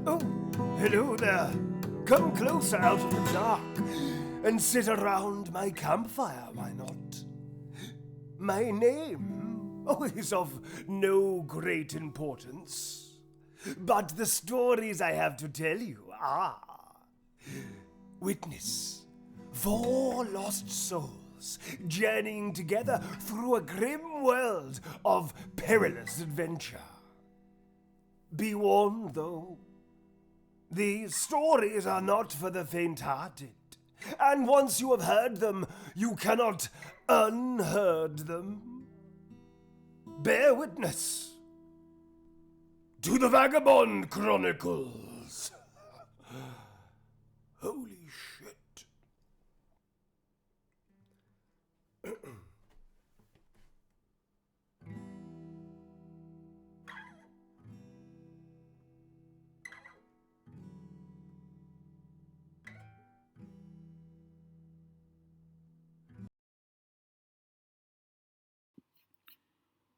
Oh, hello there. Come closer out of the dark and sit around my campfire, why not? My name, is of no great importance, but the stories I have to tell you are. Witness 4 lost souls journeying together through a grim world of perilous adventure. Be warned, though, these stories are not for the faint-hearted, and once you have heard them, you cannot unheard them. Bear witness to the Vagabond Chronicles. Holy shit.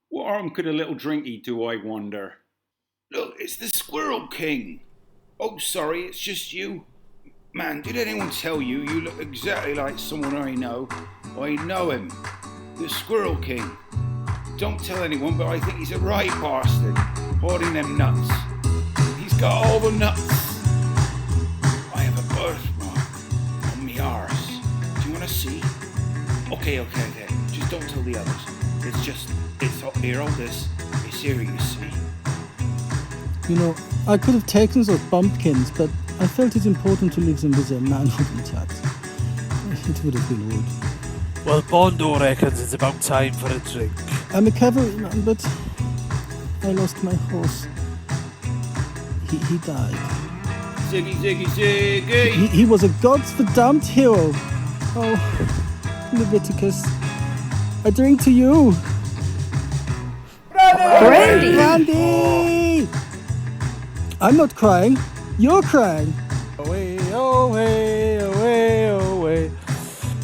What harm could a little drinky do, I wonder? Look, it's the Squirrel King. Oh, sorry, it's just you. Man, did anyone tell you you look exactly like someone I know? I know him. The Squirrel King. Don't tell anyone, but I think he's a right bastard, hoarding them nuts. He's got all the nuts. I have a birthmark on me arse. Do you want to see? Okay. Just don't tell the others. It's up here, all this. It's here, you see. You know, I could have taken those bumpkins, but I felt it important to leave them with their manhood intact. It would have been rude. Well, Bondo reckons it's about time for a drink. I'm a cavalryman, but I lost my horse. He died. Ziggy! He was a gods-for-damned hero. Oh, Leviticus, I drink to you. Brandy! I'm not crying. You're crying. Away.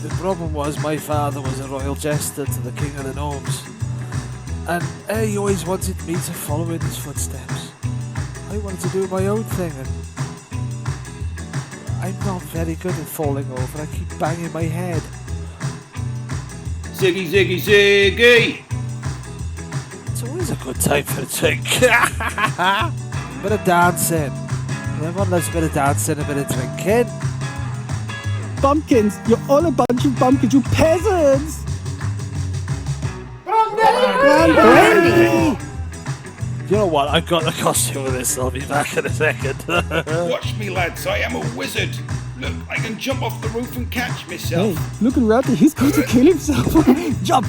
The problem was my father was a royal jester to the King of the Gnomes. And he always wanted me to follow in his footsteps. I wanted to do my own thing, and I'm not very good at falling over. I keep banging my head. Ziggy! It's always a good time for a drink. Bit of dancing. Everyone loves a bit of dancing, a bit of drinking. Bumpkins! You're all a bunch of bumpkins, you peasants! Brandy! You know what? I've got the costume for this. I'll be back in a second. Watch me, lads. I am a wizard. Look, I can jump off the roof and catch myself. Hey, look at Ratty, he's going to kill himself. Jump!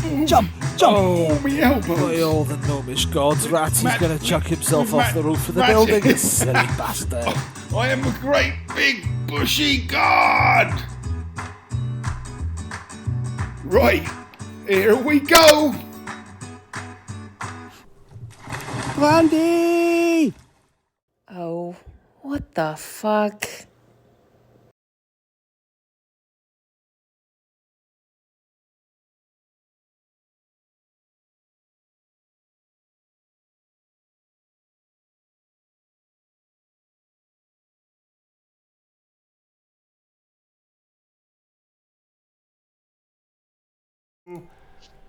Oh, me elbows. By all the gnomish gods, Ratty's going to chuck himself off the roof of the Magic. building, you silly bastard. I am a great big bushy god. Right, here we go. Brandy! Oh, what the fuck?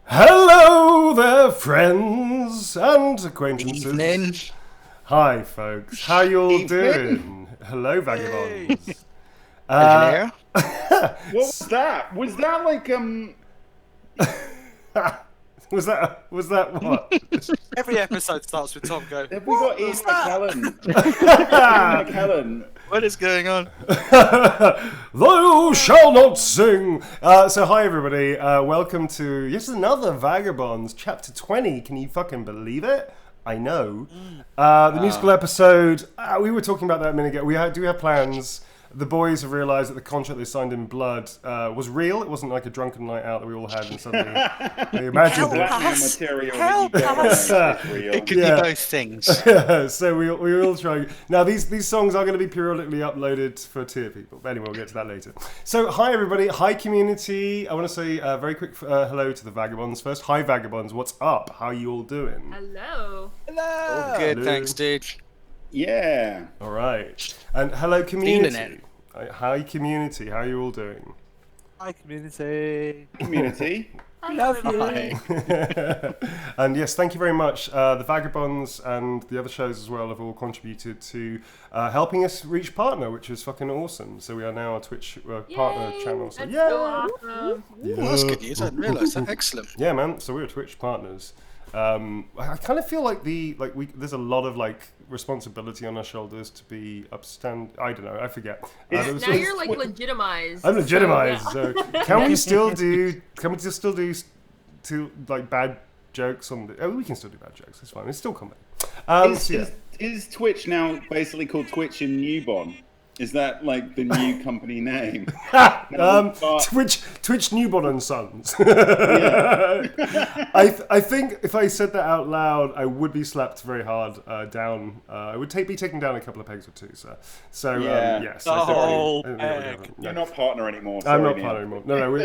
Hello there, friends and acquaintances. Evening. Hi, folks. How you all Evening. doing? Hello, Vagabonds. Engineer. What was that? Was that like Was that what? Every episode starts with Tom going, Have we got Ian McKellen? what is going on? Thou shall not sing. So hi everybody. Welcome to yet another Vagabonds chapter 20. Can you fucking believe it? I know. The musical episode. We were talking about that a minute ago. Do have plans. The boys have realised that the contract they signed in blood was real. It wasn't like a drunken night out that we all had and suddenly they imagined it. It could be both things. So we all try. Now these songs are going to be periodically uploaded for tier people. But anyway, we'll get to that later. So hi everybody, hi community. I want to say a very quick hello to the Vagabonds first. Hi Vagabonds, what's up? How are you all doing? Hello. All good, thanks, dude. Yeah. All right. And hello community. Hi community. How are you all doing? Hi, community. Community. I love you. And yes, thank you very much. The Vagabonds and the other shows as well have all contributed to helping us reach partner, which is fucking awesome. So we are now a Twitch partner channel. So That's yeah, so awesome. yeah. Well, that's good news. I didn't realise that. Excellent. Yeah, man. So we're Twitch partners. I kind of feel like there's a lot of like responsibility on our shoulders to be upstand. I don't know. I forget. Now you're like legitimized. I'm legitimized. So, So can we still do? Can we still do to like bad jokes on? We can still do bad jokes. It's fine. It's still comedy. So yeah. Is Twitch now basically called Twitch in Newborn? Is that like the new company name? Twitch Newborn and Sons. Yeah. I think if I said that out loud, I would be slapped very hard down. I would be taken down a couple of pegs or two. So Yeah. yes. The whole peg. You're not partner anymore. I'm sorry, not Neil. partner anymore. No,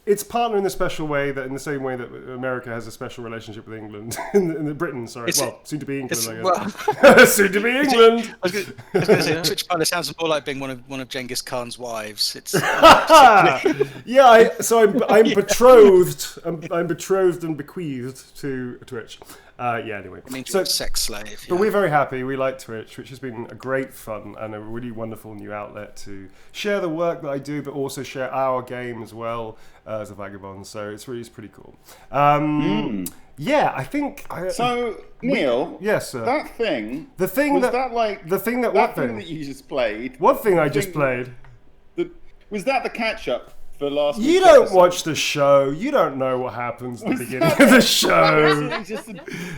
it's partner in the special way that, in the same way that America has a special relationship with England, in the Britain. Sorry, soon to be England. I guess. Soon to be England. I was going to say, Twitch Pilot sounds more like being one of Genghis Khan's wives. It's Yeah, I'm betrothed. I'm betrothed and bequeathed to Twitch. Anyway. It means you're a sex slave. But we're very happy. We like Twitch. Twitch has been a great fun and a really wonderful new outlet to share the work that I do, but also share our game as well as a Vagabond. So it's pretty cool. Yeah, I think. Neil. Yes, sir. That thing. The thing was that. that like the thing that. that What thing thing? that you just played? What thing I just played? Was that the catch up for last week's You don't episode? watch the show. You don't know what happens at the beginning of the show.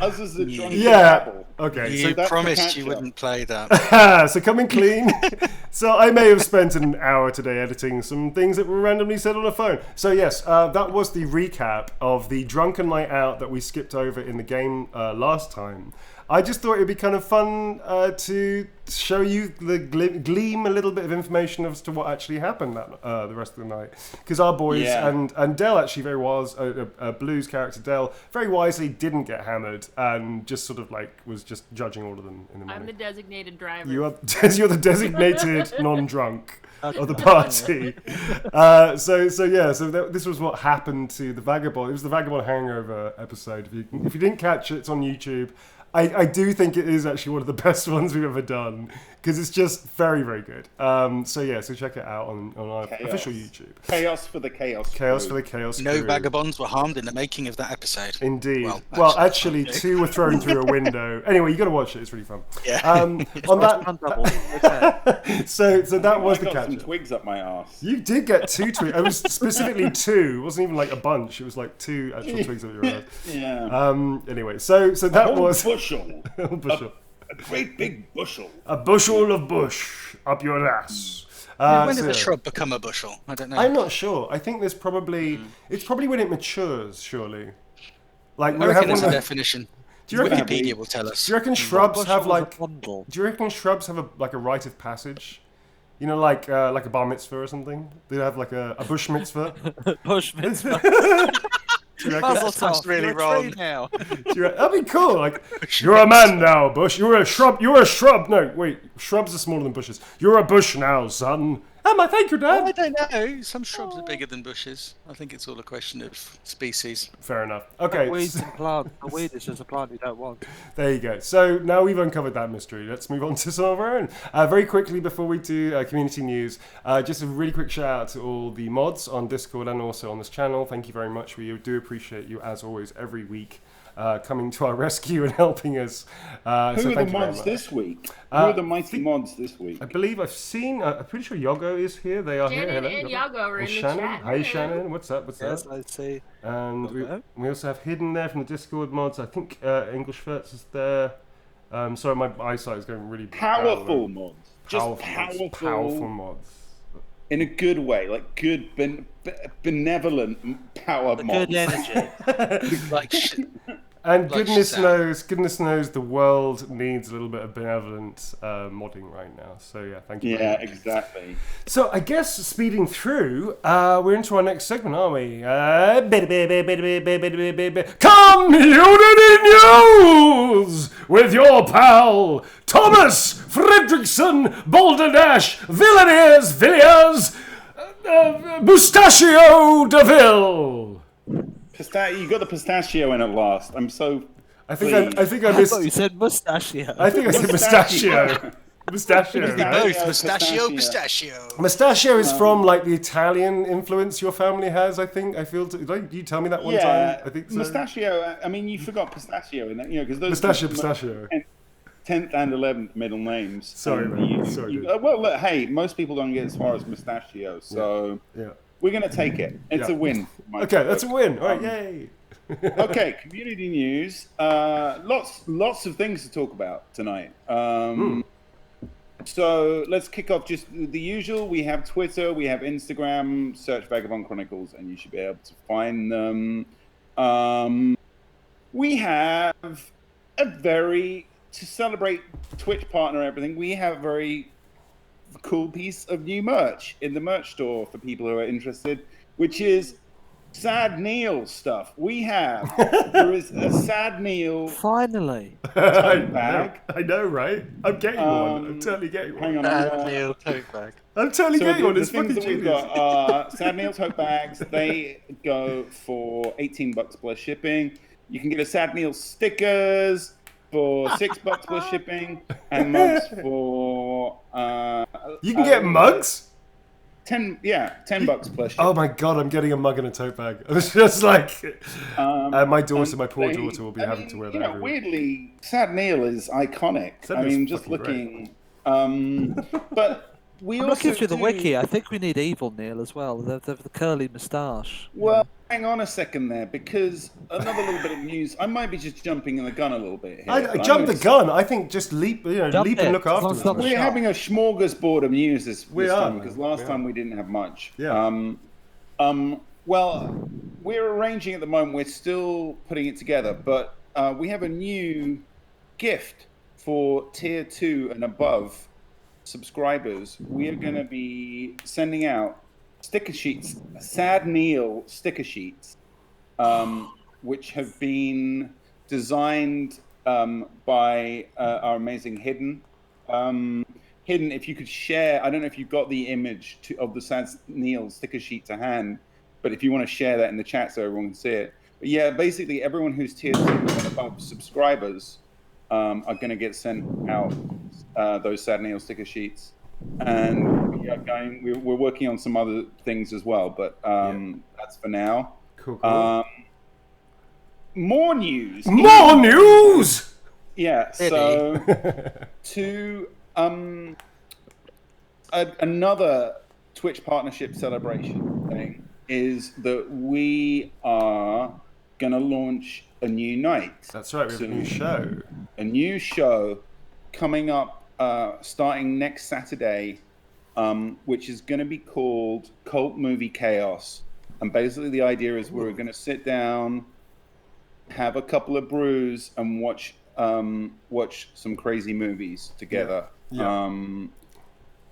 Us as a drunken Yeah. rabble. Okay. You that's the promised you catch-up. wouldn't play that. So coming clean. So I may have spent an hour today editing some things that were randomly said on a phone. So yes, that was the recap of the drunken night out that we skipped over in the game last time. I just thought it'd be kind of fun to show you the gleam a little bit of information as to what actually happened that the rest of the night. Because our boys and Del actually Blue's character Del very wisely didn't get hammered and just sort of was just judging all of them in the morning. I'm the designated driver. You're the designated non-drunk of the party. This was what happened to the Vagabond. It was the Vagabond hangover episode. If you didn't catch it, it's on YouTube. I do think it is actually one of the best ones we've ever done because it's just very, very good. So check it out on our official YouTube. Chaos for the chaos. Chaos for the chaos. No crew. Vagabonds were harmed in the making of that episode. Indeed. Well, actually, 2 were thrown through a window. Anyway, you got to watch it. It's really fun. Yeah. On that. So that was the I got catch. some twigs up my arse. You did get 2 twigs. It was specifically 2. It wasn't even like a bunch. It was like 2 actual twigs up your ass. Yeah. Anyway, so that was bushel. a bushel. A great big bushel. A bushel of bush up your ass. When did the shrub become a bushel? I don't know. I'm not sure. I think there's probably it's probably when it matures. Surely. Like I reckon there's a definition. Do you reckon Wikipedia will tell us. Do you reckon shrubs have like? Bundle. Do you reckon shrubs have a rite of passage? You know, like a bar mitzvah or something. They have like a bush mitzvah. Bush mitzvah. Do you reckon? That sounds really wrong. Now. That'd be cool. Like, you're a man now, bush. You're a shrub. You're a shrub. No, wait. Shrubs are smaller than bushes. You're a bush now, son. Thank you, Dad. I don't know. Some shrubs are bigger than bushes. I think it's all a question of species. Fair enough. Okay. Weeds and plants. A weed is just a plant you don't want. There you go. So now we've uncovered that mystery. Let's move on to some of our own. Very quickly before we do community news, just a really quick shout out to all the mods on Discord and also on this channel. Thank you very much. We do appreciate you as always every week. Coming to our rescue and helping us. Who are the mods this week? Who are the mighty mods this week? I believe I've seen. I'm pretty sure Yogo is here. They are here. Shannon Hello. and Yago are in the Shannon. chat. Hi, Shannon. What's up? Yes, I see. And we also have Hidden there from the Discord mods. I think English Schwertz is there. Sorry, my eyesight is going really Powerful mods. Just powerful mods. In a good way, like good, benevolent power mods. Good energy. Like shit. And Like goodness Shazam. knows the world needs a little bit of benevolent modding right now. So yeah, thank you. Yeah, exactly. So I guess speeding through, we're into our next segment, aren't we? Community News with your pal Thomas Fredrickson, Balderdash, Villiers, Mustachio Deville. You got the pistachio in at last. I'm so. I think I I missed. thought you said mustachio. I think I said mustachio. Mustachio. Both pistachio. Mustachio is from like the Italian influence your family has. I think. I feel. Did you tell me that one time? I think so. Mustachio. I mean, you forgot pistachio in that, because those Pistachio. 10th and 11th middle names. Sorry, man. Sorry, dude. Well, look, hey, most people don't get as far as mustachio, so Yeah. we're gonna take it. It's a win. Okay, that's a win. All right, yay. Okay, community news. Lots of things to talk about tonight. So let's kick off just the usual. We have Twitter, we have Instagram. Search Vagabond Chronicles, and you should be able to find them. We have to celebrate Twitch partner and everything. We have a very cool piece of new merch in the merch store for people who are interested, which is Sad Neil stuff. There is a Sad Neil Finally tote bag. I know, right? I'm getting one. I'm totally getting one. Hang on. Sad Neil tote bag. I'm totally getting one. The It's things fucking that we've genius. got are Sad Neil tote bags. They go for $18 plus shipping. You can get a Sad Neil stickers for $6 plus shipping, and mugs for You can get mugs? $10 plus shipping. Oh my god, I'm getting a mug and a tote bag. I was just like, my daughter, my poor daughter, will be having to wear that. Everywhere. Weirdly, Sad Neil is iconic. Sad Neil's just fucking looking. But we I'm also looking through the do- wiki. I think we need Evil Neil as well. The curly moustache. Well, hang on a second there, because another little bit of news. I might be just jumping the gun a little bit here. I jumped the gun. I think just leap, leap and look afterwards. We're having a smorgasbord of news this We time are, because man. last time we didn't have much. Yeah. Well, we're arranging at the moment. We're still putting it together, but we have a new gift for tier 2 and above subscribers. We are going to be sending out sticker sheets, Sad Neil sticker sheets, which have been designed by our amazing Hidden. Hidden, if you could share, I don't know if you've got the image of the Sad Neil sticker sheet to hand, but if you want to share that in the chat so everyone can see it. But yeah, basically everyone who's tier 2 and above subscribers are going to get sent out those Sad Neil sticker sheets. And we're working on some other things as well, but that's for now. Cool. More news. More news. Yeah. So to another Twitch partnership celebration thing is that we are going to launch a new night. That's right. We have a new show. A new show coming up starting next Saturday, which is going to be called Cult Movie Chaos. And basically the idea is we're going to sit down, have a couple of brews, and watch some crazy movies together. Yeah.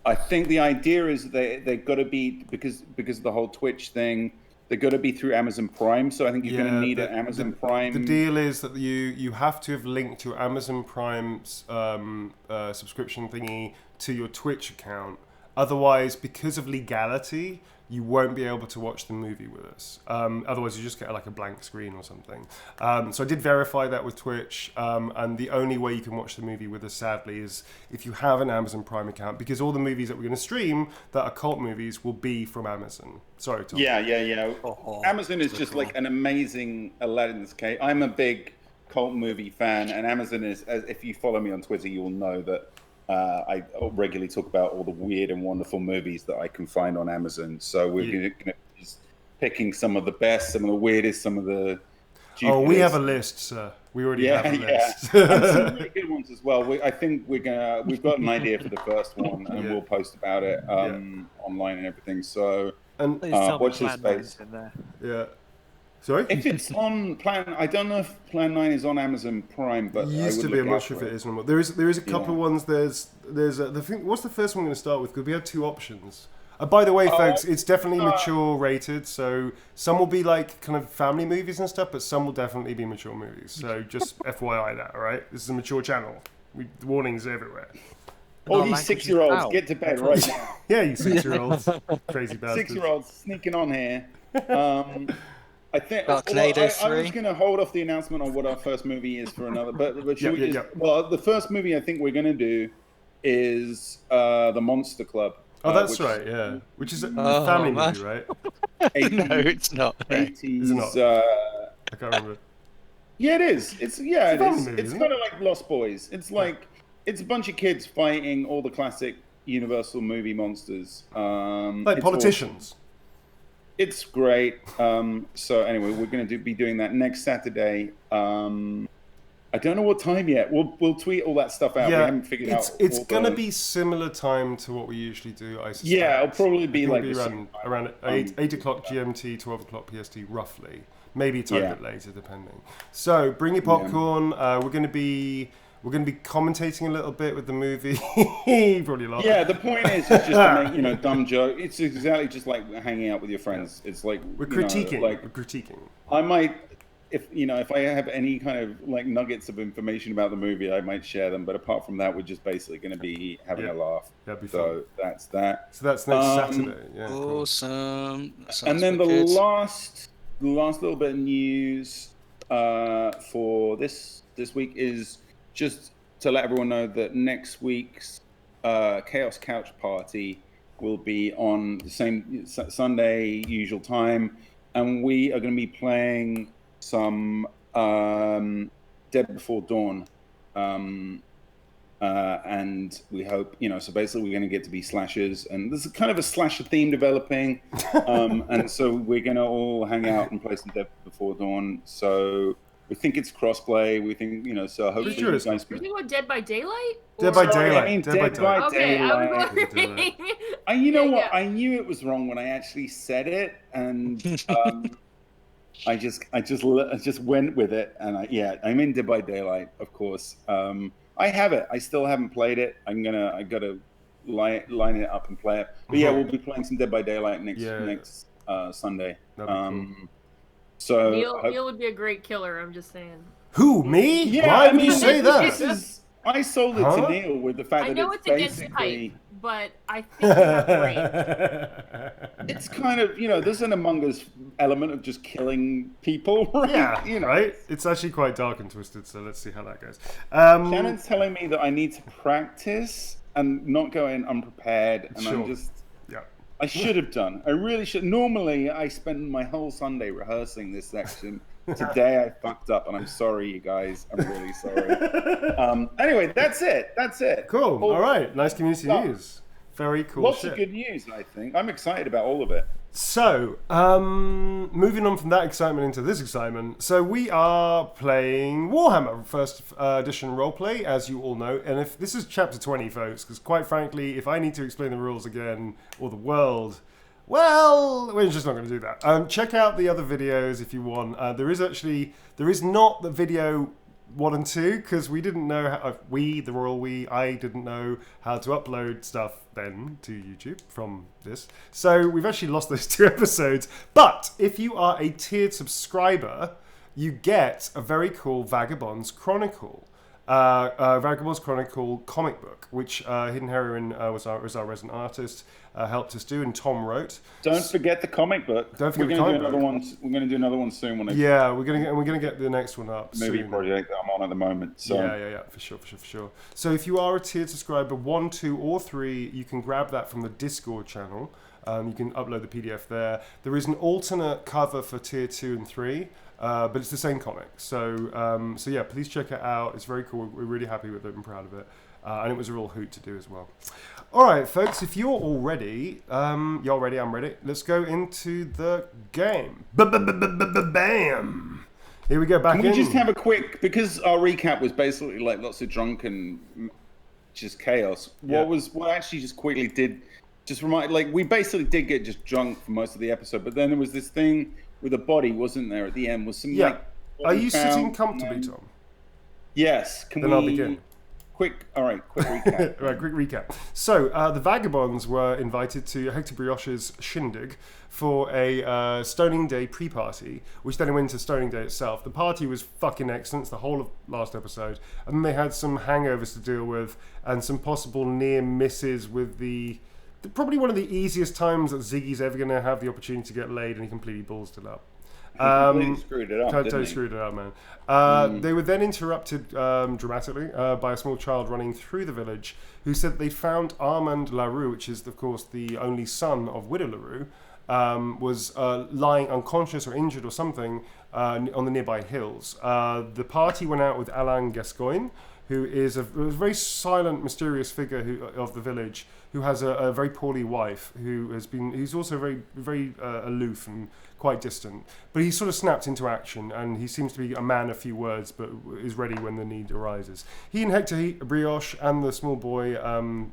I think the idea is they've got to be, because of the whole Twitch thing, they're going to be through Amazon Prime. So I think you're going to need an Amazon Prime. The deal is that you have to have linked your Amazon Prime's subscription thingy to your Twitch account. Otherwise, because of legality, you won't be able to watch the movie with us. Otherwise, you just get like a blank screen or something. So I did verify that with Twitch, and the only way you can watch the movie with us, sadly, is if you have an Amazon Prime account, because all the movies that we're going to stream that are cult movies will be from Amazon. Sorry, Tom. Yeah. Amazon is just like an amazing Aladdin's cake. I'm a big cult movie fan, and Amazon is, if you follow me on Twitter, you will know that I regularly talk about all the weird and wonderful movies that I can find on Amazon. So we're going to be just picking some of the best, some of the weirdest, some of the stupidest. Oh, we have a list, sir. We already have a list. And some really good ones as well. I think we've got an idea for the first one, and we'll post about it online and everything. So watch this space. Yeah. Sorry? If it's on Plan, I don't know if Plan 9 is on Amazon Prime, but it used to be. I'm not sure if it is anymore. There is a couple of ones. There's the thing. What's the first one I'm going to start with? Because we have two options. By the way, folks, it's definitely mature rated. So some will be like kind of family movies and stuff, but some will definitely be mature movies. So just FYI that, all right? This is a mature channel. The warnings everywhere. All you 6-year-olds, get to bed right now. Yeah, you 6-year-olds, crazy bastards. 6-year-olds sneaking on here. I think Got I Play-Doh was going to hold off the announcement on what our first movie is for another. But Yeah. well, the first movie I think we're going to do is The Monster Club. Oh, that's right. Yeah, which is a family movie, right? 80s, No, it's not. 80s. Is it not? I can't remember. Yeah, it is. It is. movie, It's isn't kind of like Lost Boys. It's like it's a bunch of kids fighting all the classic Universal movie monsters. Like it's politicians. awesome. It's great. So anyway, we're going to be doing that next Saturday. I don't know what time yet. We'll tweet all that stuff out. We haven't figured out. It's gonna be similar time to what we usually do. I suspect. Yeah, it'll probably be like around 8 o'clock GMT, 12 o'clock PST, roughly. Maybe a tiny bit later, depending. So bring your popcorn. We're gonna be commentating a little bit with the movie. Probably a lot. Yeah, the point is just to make dumb joke. It's exactly just like hanging out with your friends. It's like we're critiquing. We're critiquing. I might, if I have any kind of like nuggets of information about the movie, I might share them. But apart from that, we're just basically going to be having a laugh. That'd be so fun. That's that. So that's next Saturday. Yeah. Awesome. And then the last little bit of news for this week is just to let everyone know that next week's Chaos Couch Party will be on the same Sunday usual time, and we are going to be playing some Dead Before Dawn, and we hope so basically we're going to get to be slashers, and there's kind of a slasher theme developing, and so we're going to all hang out and play some Dead Before Dawn. So we think it's crossplay. We think, so hopefully you guys can... You're thinking about Dead by Daylight? Dead by Daylight. I mean, Dead by okay, Daylight. I was wondering. And you know what? I knew it was wrong when I actually said it, and I just went with it. And I'm in Dead by Daylight, of course. I have it. I still haven't played it. I gotta line it up and play it. But yeah, we'll be playing some Dead by Daylight next Sunday. So Neil would be a great killer. I'm just saying. Who, me? Yeah, why would you say that? I sold it to Neil with the fact I know that it's against basically... type, but I think you have great. It's kind of, there's an Among Us element of just killing people, right? Yeah, right? It's actually quite dark and twisted, so let's see how that goes. Shannon's telling me that I need to practice and not go in unprepared, and I'm just... I should have done. I really should. Normally, I spend my whole Sunday rehearsing this section. Today, I fucked up, and I'm sorry, you guys. I'm really sorry. Anyway, that's it. Cool. All right. Nice community news. Very cool. Lots of good news, I think. I'm excited about all of it. So, moving on from that excitement into this excitement. So we are playing Warhammer First Edition Roleplay, as you all know. And if this is Chapter 20, folks, because quite frankly, if I need to explain the rules again, or the world, well, we're just not going to do that. Check out the other videos if you want. There is not the video 1 and 2, because we didn't know I didn't know how to upload stuff then to YouTube from this. So we've actually lost those 2 episodes. But if you are a tiered subscriber, you get a very cool Vagabond's Chronicle. Vagabond's Chronicle comic book, which Hidden Heroine was our resident artist, helped us do, and Tom wrote. Don't forget the comic book. Don't forget the comic book. We're going to do another one soon. We're gonna get the next one up movie soon. project that I'm on at the moment. So. Yeah, for sure. So if you are a tiered subscriber, 1, 2, or 3, you can grab that from the Discord channel. You can upload the PDF there. There is an alternate cover for tier 2 and 3. But it's the same comic, so yeah, please check it out. It's very cool. We're really happy with it and proud of it, and it was a real hoot to do as well. All right, folks, if you're all ready, you're ready. I'm ready. Let's go into the game. Bam! Here we go. Back in. Can we just have a quick, because our recap was basically like lots of drunken, just chaos. What actually just quickly did, just remind, like we basically did get just drunk for most of the episode, but then there was this thing with a body, wasn't there, at the end? Was some Are you sitting comfortably, Tom? Yes. I'll begin. Quick recap. Right, quick recap. So, the Vagabonds were invited to Hector Brioche's shindig for a Stoning Day pre-party, which then went into Stoning Day itself. The party was fucking excellent, the whole of last episode, and then they had some hangovers to deal with, and some possible near misses with probably one of the easiest times that Ziggy's ever going to have the opportunity to get laid, and he completely ballsed it up. Completely screwed it up. Totally screwed it up, man. They were then interrupted dramatically by a small child running through the village who said they found Armand LaRue, which is, of course, the only son of Widow LaRue, was lying unconscious or injured or something on the nearby hills. The party went out with Alain Gascoigne, who is a very silent, mysterious figure of the village, who has a very poorly wife, he's also very aloof and quite distant. But he sort of snapped into action, and he seems to be a man of few words, but is ready when the need arises. He and Hector Brioche and the small boy,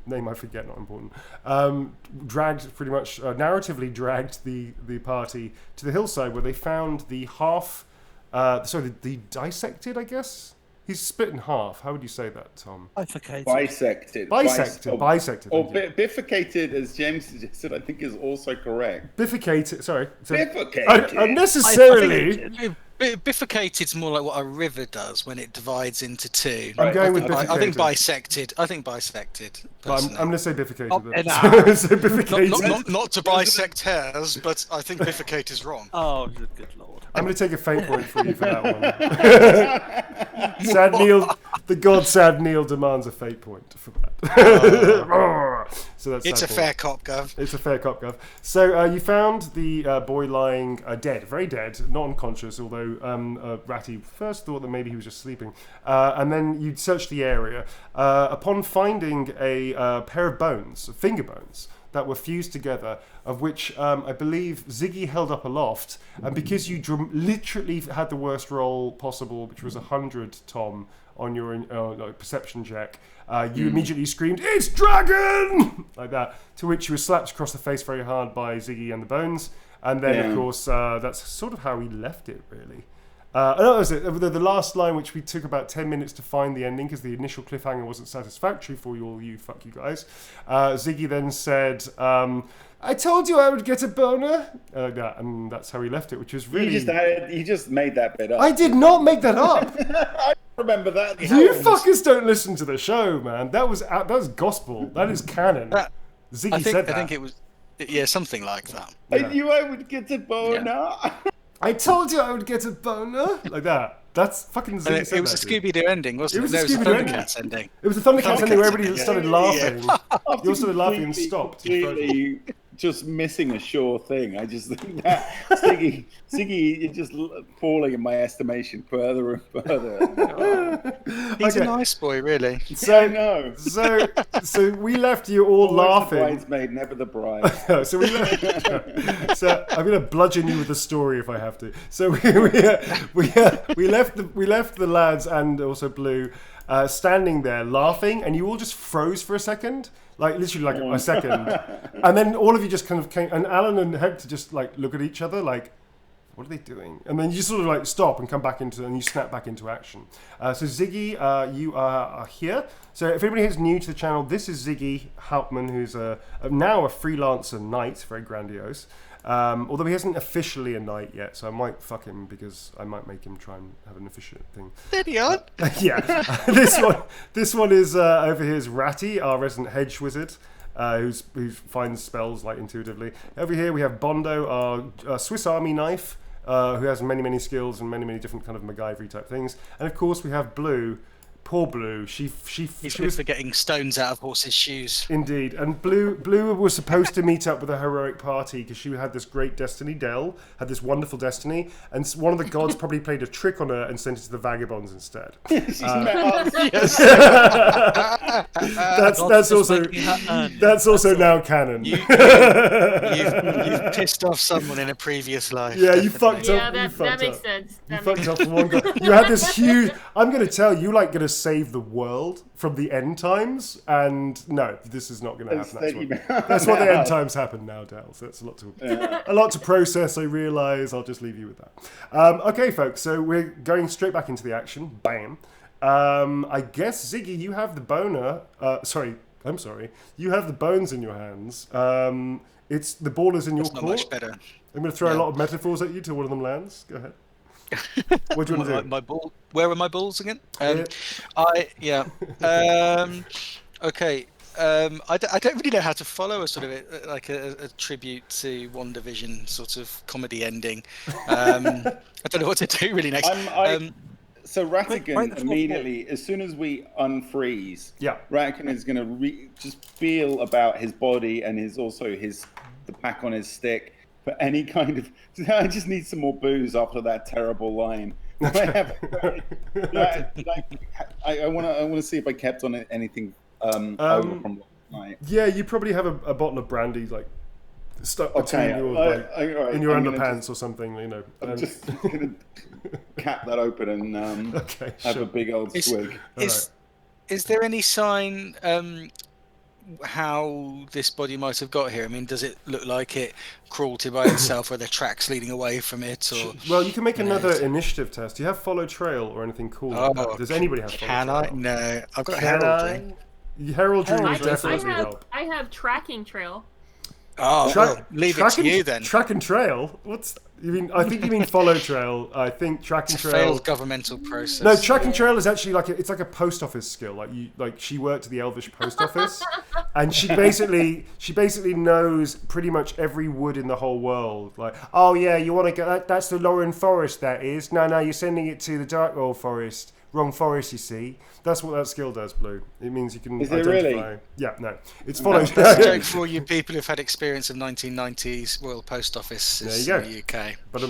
name I forget, not important, narratively dragged the party to the hillside where they found the the dissected, I guess? He's split in half. How would you say that, Tom? Bisected. Bisected. Or bifurcated, as James suggested, I think is also correct. Bifurcated. Sorry. Bifurcated. Unnecessarily. Bifurcated's more like what a river does when it divides into two. I'm going with bifurcated. I think bisected. I'm going to say bifurcated. So bifurcated. Not to bisect hairs, but I think bifurcate is wrong. Oh, good lord. I'm going to take a fate point for you for that one. Sad Neil, the god Sad Neil demands a fate point for that. So that's it's a fair cop, Gov. It's a fair cop, Gov. So you found the boy lying dead, very dead, not unconscious, although Ratty first thought that maybe he was just sleeping. And then you searched the area. Upon finding a pair of bones, finger bones, that were fused together, of which I believe Ziggy held up aloft, and because you literally had the worst roll possible, which was 100, Tom, on your perception check, you immediately screamed, "It's dragon!" like that, to which you were slapped across the face very hard by Ziggy and the bones, and then of course that's sort of how we left it, really. That was it. The last line, which we took about 10 minutes to find the ending because the initial cliffhanger wasn't satisfactory for you all, fuck you guys. Ziggy then said, "I told you I would get a boner," and that's how he left it, which was really... You just made that bit up. I did not make that up. I remember that. You fuckers don't listen to the show, man. That was gospel. That is canon. Ziggy said that. I think it was, something like that. I knew I would get a boner. Yeah. I told you I would get a boner, like that. That's fucking Ziggy. It was a Scooby-Doo ending, wasn't it? It was a Thundercats ending. It was a Thundercats ending where everybody started laughing. You all started laughing and stopped. Completely just missing a sure thing. I just think that Ziggy is just falling in my estimation further and further. He's a nice boy, really. So no. So we left you all laughing. The bridesmaid, never the bride. So we left. So I'm going to bludgeon you with the story if I have to. So we left the lads and also Blue standing there laughing, and you all just froze for a second. Like literally like a second. And then all of you just kind of came, and Alan and Hector just like look at each other like, what are they doing? And then you just sort of like stop and come back and you snap back into action. So Ziggy, you are here. So if anybody is new to the channel, this is Ziggy Hauptmann, who's now a freelancer knight, very grandiose. Although he isn't officially a knight yet, so I might fuck him because I might make him try and have an official thing. Steady on. Yeah. This one is over here is Ratty, our resident hedge wizard, who finds spells like intuitively. Over here we have Bondo, our Swiss Army knife, who has many skills and many different kind of MacGyver type things. And of course we have Blue. Poor Blue. She was for getting stones out of horses' shoes. Indeed. And Blue was supposed to meet up with a heroic party because she had this great destiny. Del had this wonderful destiny, and one of the gods probably played a trick on her and sent it to the Vagabonds instead. She's met us. Yes. That's also now canon. You've pissed off someone in a previous life. Yeah, definitely. you fucked up. Yeah, that makes sense. You fucked up one guy. You had this huge. I'm going to tell you, like, going to save the world from the end times, and no, this is not going to happen. That's what the end times happen now, Del. So that's a lot to process. I realise. I'll just leave you with that. Okay, folks. So we're going straight back into the action. Bam. I guess Ziggy, you have the boner. I'm sorry. You have the bones in your hands. It's the ball is in your court. Much better. I'm going to throw a lot of metaphors at you till one of them lands. Go ahead. What do you want to do? My ball. Where are my balls again? Okay. I don't really know how to follow a sort of a tribute to WandaVision sort of comedy ending. I don't know what to do really next. So Rattigan immediately, as soon as we unfreeze, Rattigan is going to just feel about his body and the pack on his stick for any kind of. I just need some more booze after that terrible line I want to see if I kept on anything over from last night. Yeah, you probably have a bottle of brandy like stuck between your right, in your underpants or something, you know. I'm just gonna cap that open and have a big old swig. Is there any sign how this body might have got here? I mean, does it look like it crawled here by itself, or are there tracks leading away from it? Or well, you can make another initiative test. Do you have follow trail or anything cool like that? Does anybody have follow trail? Can I? No, I've got heraldry. Heraldry would definitely help. I have tracking trail. Oh, leave it to you then. Track and trail? What's you mean? I think you mean follow trail. I think track and trail. Failed governmental process. No, track and trail is actually it's like a post office skill. Like she worked at the Elvish post office, and she basically knows pretty much every wood in the whole world. Like, oh yeah, you want to go? That's the Lauren Forest. That is. No, you're sending it to the Darkroll Forest. Wrong forest, you see. That's what that skill does, Blue. It means you can identify. It really? Yeah, no. It's followed. That's a joke for all you people who've had experience of 1990s Royal Post Office in the UK. So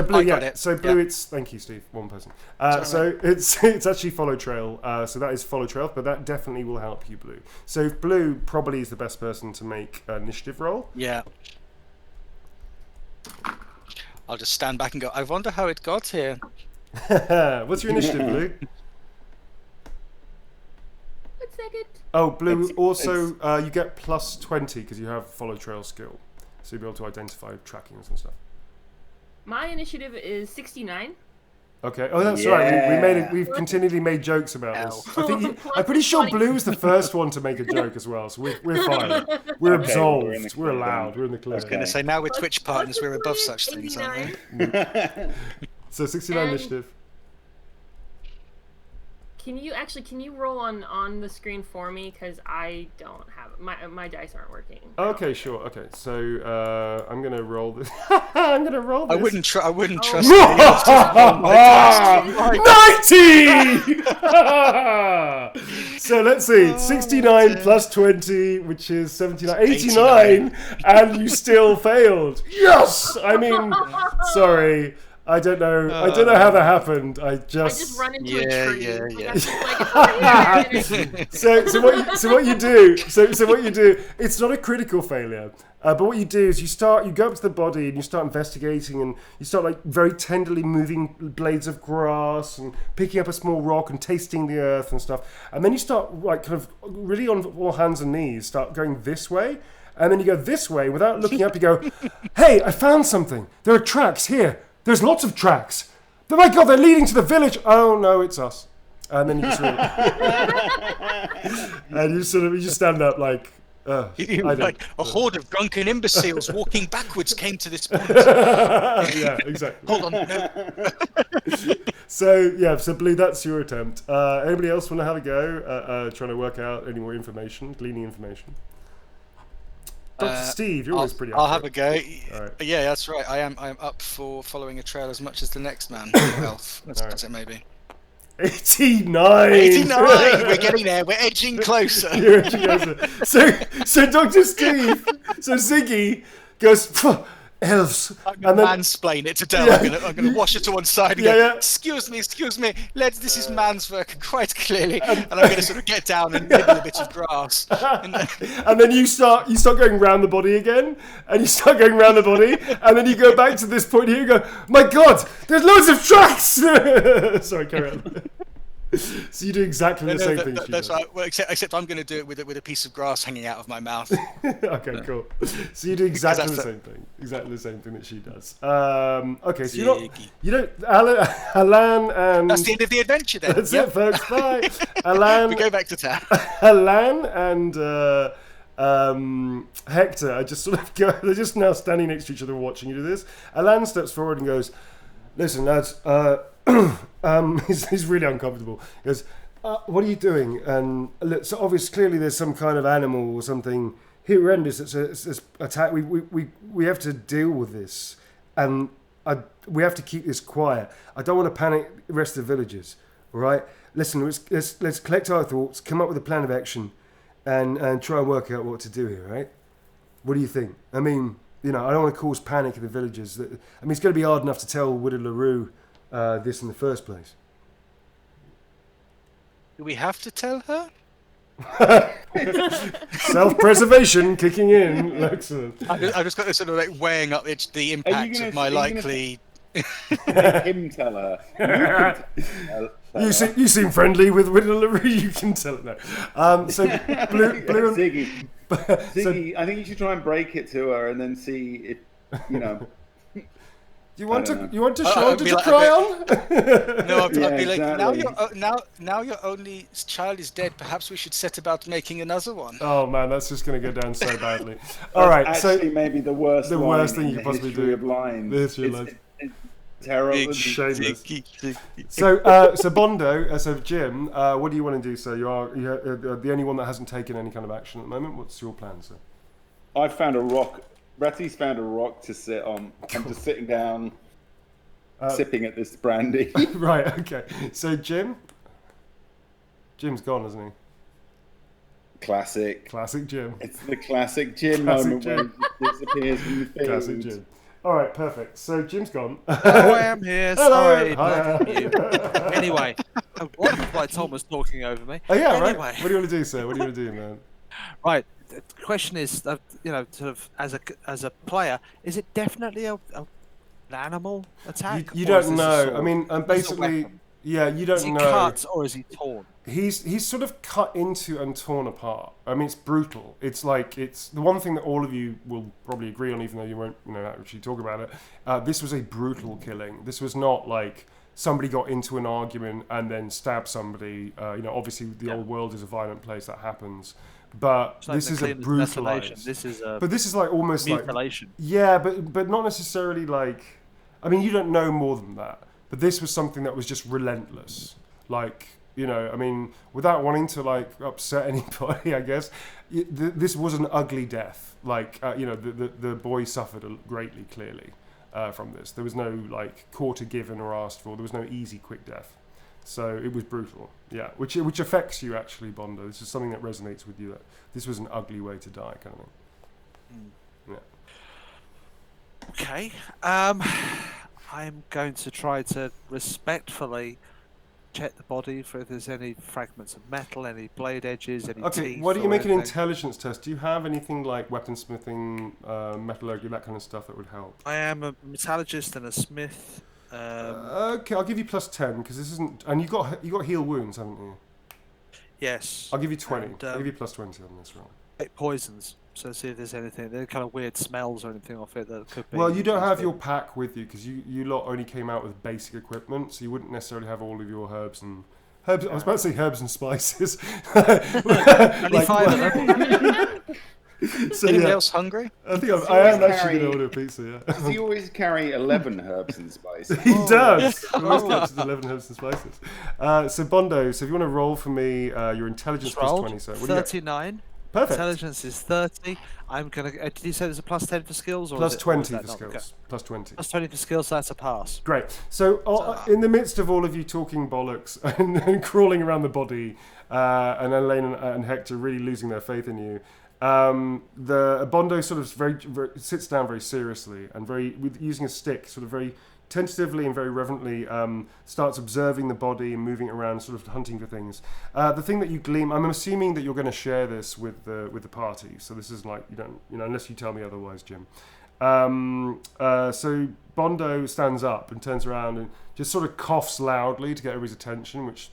Blue, So Blue, it's thank you, Steve. One person. So it's actually follow trail. So that is follow trail, but that definitely will help you, Blue. So Blue probably is the best person to make an initiative roll. Yeah. I'll just stand back and go, I wonder how it got here. What's your initiative, Blue? 1 second. Oh, Blue, also you get plus 20 because you have follow trail skill. So you'll be able to identify trackings and stuff. My initiative is 69. Okay. Oh, that's right. We've continually made jokes about this. I'm pretty sure Blue's the first one to make a joke as well, so we're fine. We're absolved. We're allowed. We're in the clear. I was going to say, now with Twitch partners, we're above such things, aren't we? So 69 initiative. Can you roll on the screen for me, because I don't have my dice aren't working. Okay, sure. Okay, so I'm gonna roll this. I'm gonna roll this. I wouldn't trust. 90. So let's see, 69 plus 20, which is 79, 89, and you still failed. Yes. I mean, sorry. I don't know how that happened. I just run into a tree. So what you do? It's not a critical failure. But what you do is you go up to the body and you start investigating, and you start like very tenderly moving blades of grass and picking up a small rock and tasting the earth and stuff. And then you start like kind of really on all hands and knees, start going this way. And then you go this way without looking up. You go, hey, I found something. There are tracks here. There's lots of tracks. Oh my God, they're leading to the village. Oh no, it's us. And then you just and you just stand up like, like a horde of drunken imbeciles walking backwards came to this point. Yeah, exactly. Hold on. No. So Blue, that's your attempt. Anybody else want to have a go trying to work out any more information, gleaning information? Dr. Steve, you're always pretty up. I'll have a go. Right. Yeah, that's right. I am up for following a trail as much as the next man. Elf. That's it, maybe. 89. 89. We're getting there. We're edging closer. You're edging closer. So Dr. Steve, Ziggy goes, elves. I'm going to mansplain it to Del. Yeah. I'm going to wash it to one side and go, excuse me, this is man's work quite clearly. And I'm going to sort of get down and nibble a bit of grass. And then you start going round the body again, and you start going round the body, and then you go back to this point here, you go, my God, there's loads of tracks! Sorry, carry on. So you do exactly the same thing she does. Right. Well, except I'm going to do it with a piece of grass hanging out of my mouth. Okay, cool. So you do exactly the same thing. Exactly the same thing that she does. Okay, so you don't Alan and... That's the end of the adventure then. That's it, folks. Bye. Alan... We go back to town. Alan and Hector are just sort of they're just now standing next to each other watching you do this. Alan steps forward and goes, listen, lads, he's really uncomfortable. He goes, what are you doing? And so obviously, clearly there's some kind of animal or something horrendous that's attack. We have to deal with this, and we have to keep this quiet. I don't want to panic the rest of the villagers. All right, listen, let's collect our thoughts, come up with a plan of action, and try and work out what to do here. Right? What do you think? I mean, I don't want to cause panic in the villagers. I mean, it's going to be hard enough to tell Woody LaRue this in the first place. Do we have to tell her? Self-preservation kicking in. Excellent. I've just got this sort of like weighing up the impact of my likely. Make him tell her. You seem friendly with Whittle. You can tell it now. So blue and Ziggy, I think you should try and break it to her and then see if You want a shoulder to cry on? No, I'll be like, exactly. now your only child is dead. Perhaps we should set about making another one. Oh man, that's just going to go down so badly. All right, actually, maybe the worst thing you could possibly do. Of lines. It's terrible. Shameless. So Bondo, so Jim, what do you want to do, sir? You're the only one that hasn't taken any kind of action at the moment. What's your plan, sir? I've found a rock. Ratty's found a rock to sit on. I'm just sitting down, sipping at this brandy. Right, okay. So Jim's gone, isn't he? Classic Jim. It's the classic Jim moment when he disappears from the field. Classic Jim. All right, perfect. So Jim's gone. Oh, I am here. Sorry. Hi. Anyway, why Tom was talking over me. Oh yeah, anyway. Right. What do you want to do, sir? What do you want to do, man? Right. The question is, sort of as a player, is it definitely an animal attack? You don't know. I mean, basically, yeah, you don't know. Is he cut or is he torn? He's sort of cut into and torn apart. I mean, it's brutal. It's the one thing that all of you will probably agree on, even though you won't, actually talk about it. This was a brutal killing. This was not like somebody got into an argument and then stabbed somebody. Obviously the old world is a violent place, that happens. But this is a brutalized. This is like almost mutilation. Like, yeah, but not necessarily like. I mean, you don't know more than that. But this was something that was just relentless. Like, I mean, without wanting to like upset anybody, I guess this was an ugly death. Like, the boy suffered greatly, clearly, from this. There was no like quarter given or asked for. There was no easy, quick death. So it was brutal, yeah. Which affects you actually, Bondo. This is something that resonates with you. That this was an ugly way to die, kind of thing. Yeah. Okay. I'm going to try to respectfully check the body for if there's any fragments of metal, any blade edges, any teeth. Why do you make an intelligence test? Do you have anything like weaponsmithing, metallurgy, that kind of stuff that would help? I am a metallurgist and a smith. Okay, I'll give you +10 because this isn't. And you got heal wounds, haven't you? Yes. I'll give you 20. I'll give you +20 on this roll. 8 poisons. So see if there's anything, there kind of weird smells or anything off it that could be. Well, you don't have your pack with you because you lot only came out with basic equipment, so you wouldn't necessarily have all of your herbs. I was about to say herbs and spices. Only 5 of them. So, Anyone else hungry? I think I am actually going to order a pizza. Yeah. Does he always carry 11 herbs and spices? He does. He always catches 11 herbs and spices. So Bondo, so if you want to roll for me, your intelligence +20. So 39. Perfect. Intelligence is 30. I'm gonna. Did you say there's a +10 for skills or +20 for skills? Okay. +20. +20 for skills. So that's a pass. Great. So in the midst of all of you talking bollocks and crawling around the body, and Elaine and Hector really losing their faith in you, the Bondo sort of very sits down very seriously and using a stick, sort of very tentatively and very reverently starts observing the body and moving it around, sort of hunting for things. The thing that you glean, I'm assuming that you're going to share this with the party. So this is like you don't, unless you tell me otherwise, Jim. So Bondo stands up and turns around and just sort of coughs loudly to get everybody's attention, which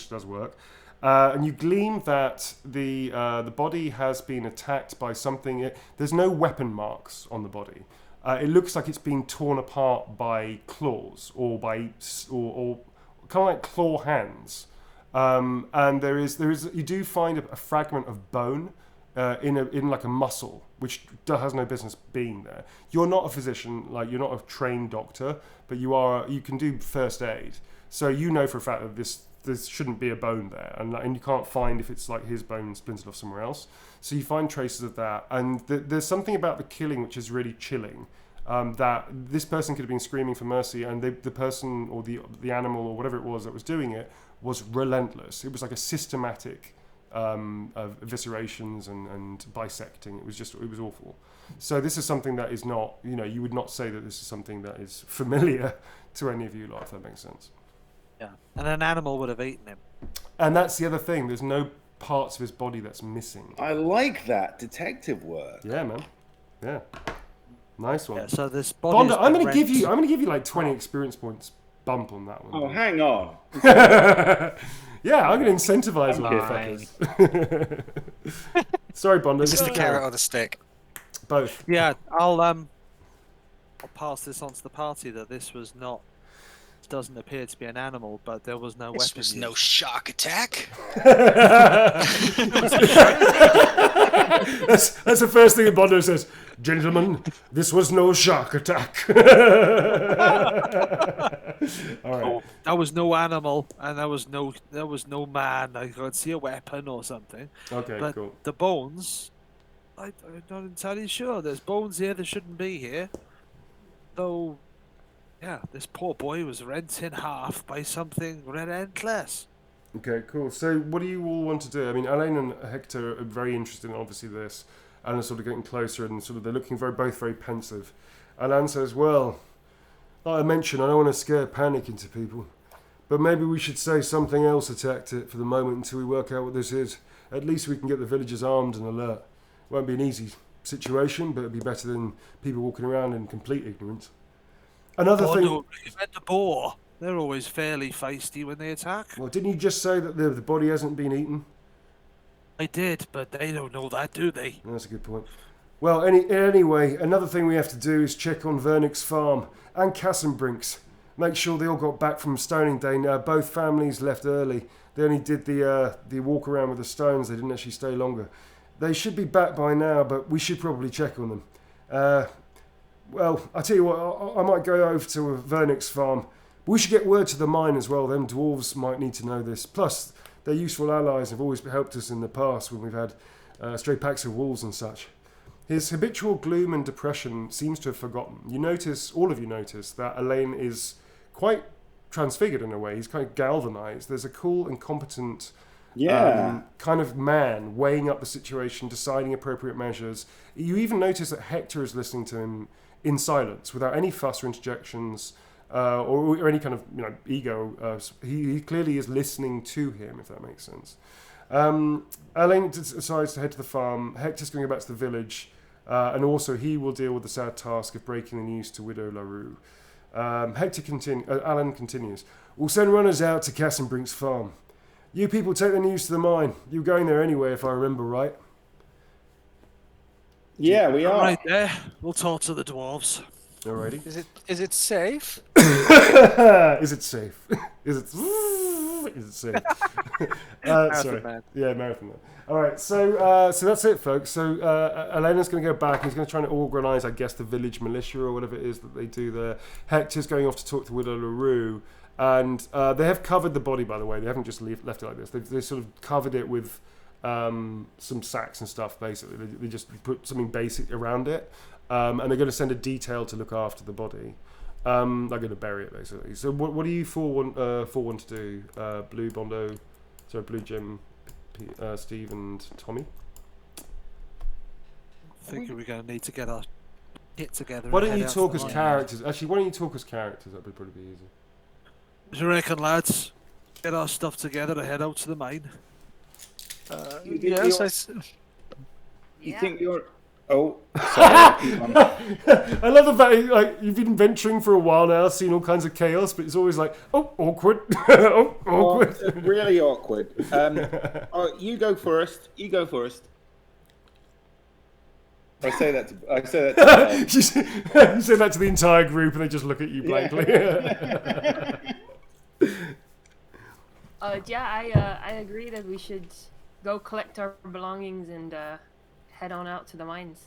does work. And you glean that the body has been attacked by something. There's no weapon marks on the body. It looks like it's been torn apart by claws or by or kind of like claw hands. And there is you do find a fragment of bone in like a muscle, which has no business being there. You're not a physician, like you're not a trained doctor, but you can do first aid. So you know for a fact that this shouldn't be a bone there, and you can't find if it's like his bone splintered off somewhere else. So you find traces of that, and there's something about the killing which is really chilling. That this person could have been screaming for mercy, and the person or the animal or whatever it was that was doing it was relentless. It was like a systematic of eviscerations and bisecting. It was awful. So this is something that is not, you would not say that this is something that is familiar to any of you lot, if that makes sense. Yeah, and an animal would have eaten him. And that's the other thing. There's no parts of his body that's missing. I like that detective work. Yeah, man. Yeah. Nice one. Yeah, so this body. Bonda, I'm going to give you like 20 experience points bump on that one. Oh, hang on. Yeah, I'm going to incentivize all you fuckers. Sorry, Bonda. Is this the carrot or the stick? Both. Yeah, I'll pass this on to the party that this was not. Doesn't appear to be an animal, but there was no weapon. This was no shark attack. That's the first thing that Bondo says. Gentlemen, this was no shark attack. All right. That was no animal, and there was no man. I could see a weapon or something. Okay, but cool. The bones, I'm not entirely sure. There's bones here that shouldn't be here. Though, yeah, this poor boy was rent in half by something relentless. Okay, cool. So what do you all want to do? I mean, Alain and Hector are very interested in obviously this, and are sort of getting closer, and sort of they're looking both very pensive. Alain says, well, like I mentioned, I don't want to scare panic into people, but maybe we should say something else attacked it for the moment until we work out what this is. At least we can get the villagers armed and alert. It won't be an easy situation, but it'll be better than people walking around in complete ignorance. Another thing... You've had the boar. They're always fairly feisty when they attack. Well, didn't you just say that the body hasn't been eaten? I did, but they don't know that, do they? That's a good point. Well, anyway, another thing we have to do is check on Vernix Farm and Cassenbrink's. Make sure they all got back from Stoning Day. Now, both families left early. They only did the walk around with the stones. They didn't actually stay longer. They should be back by now, but we should probably check on them. Well, I tell you what, I might go over to Vernix Farm. We should get word to the mine as well. Them dwarves might need to know this. Plus, they're useful allies and have always helped us in the past when we've had stray packs of wolves and such. His habitual gloom and depression seems to have forgotten. All of you notice, that Alain is quite transfigured in a way. He's kind of galvanized. There's a cool and competent kind of man weighing up the situation, deciding appropriate measures. You even notice that Hector is listening to him in silence, without any fuss or interjections, or any kind of ego. He clearly is listening to him, if that makes sense. Alain decides to head to the farm. Hector's going to go back to the village, and also he will deal with the sad task of breaking the news to Widow LaRue. Alan continues. We'll send runners out to Cassenbrink's farm. You people take the news to the mine. You're going there anyway, if I remember right. Yeah, we are. Right there. We'll talk to the dwarves. Alrighty. Is it safe? Is it safe? Is it safe? Sorry. Man. Yeah, Marathon Man. All right, so that's it, folks. So Elena's going to go back. He's going to try and organise, I guess, the village militia or whatever it is that they do there. Hector's going off to talk to Widow LaRue. And they have covered the body, by the way. They haven't just left it like this. They sort of covered it with some sacks and stuff, basically. They just put something basic around it. And they're going to send a detail to look after the body. They're going to bury it, basically. So what do you four want to do? Blue, Bondo, Blue, Jim, Steve, and Tommy? I think we're going to need to get our hit together. Why don't you talk as characters? Actually, why don't you talk as characters? That would probably be easy. What do you reckon, lads? Get our stuff together and head out to the mine. Yes, You think you're... Oh, sorry. I love the fact you've been venturing for a while now, seen all kinds of chaos, but it's always like, oh, awkward. Oh, awkward. Oh, really awkward. You go first. You go first. I say that to You say that to the entire group, and they just look at you blankly. I agree that we should go collect our belongings and head on out to the mines.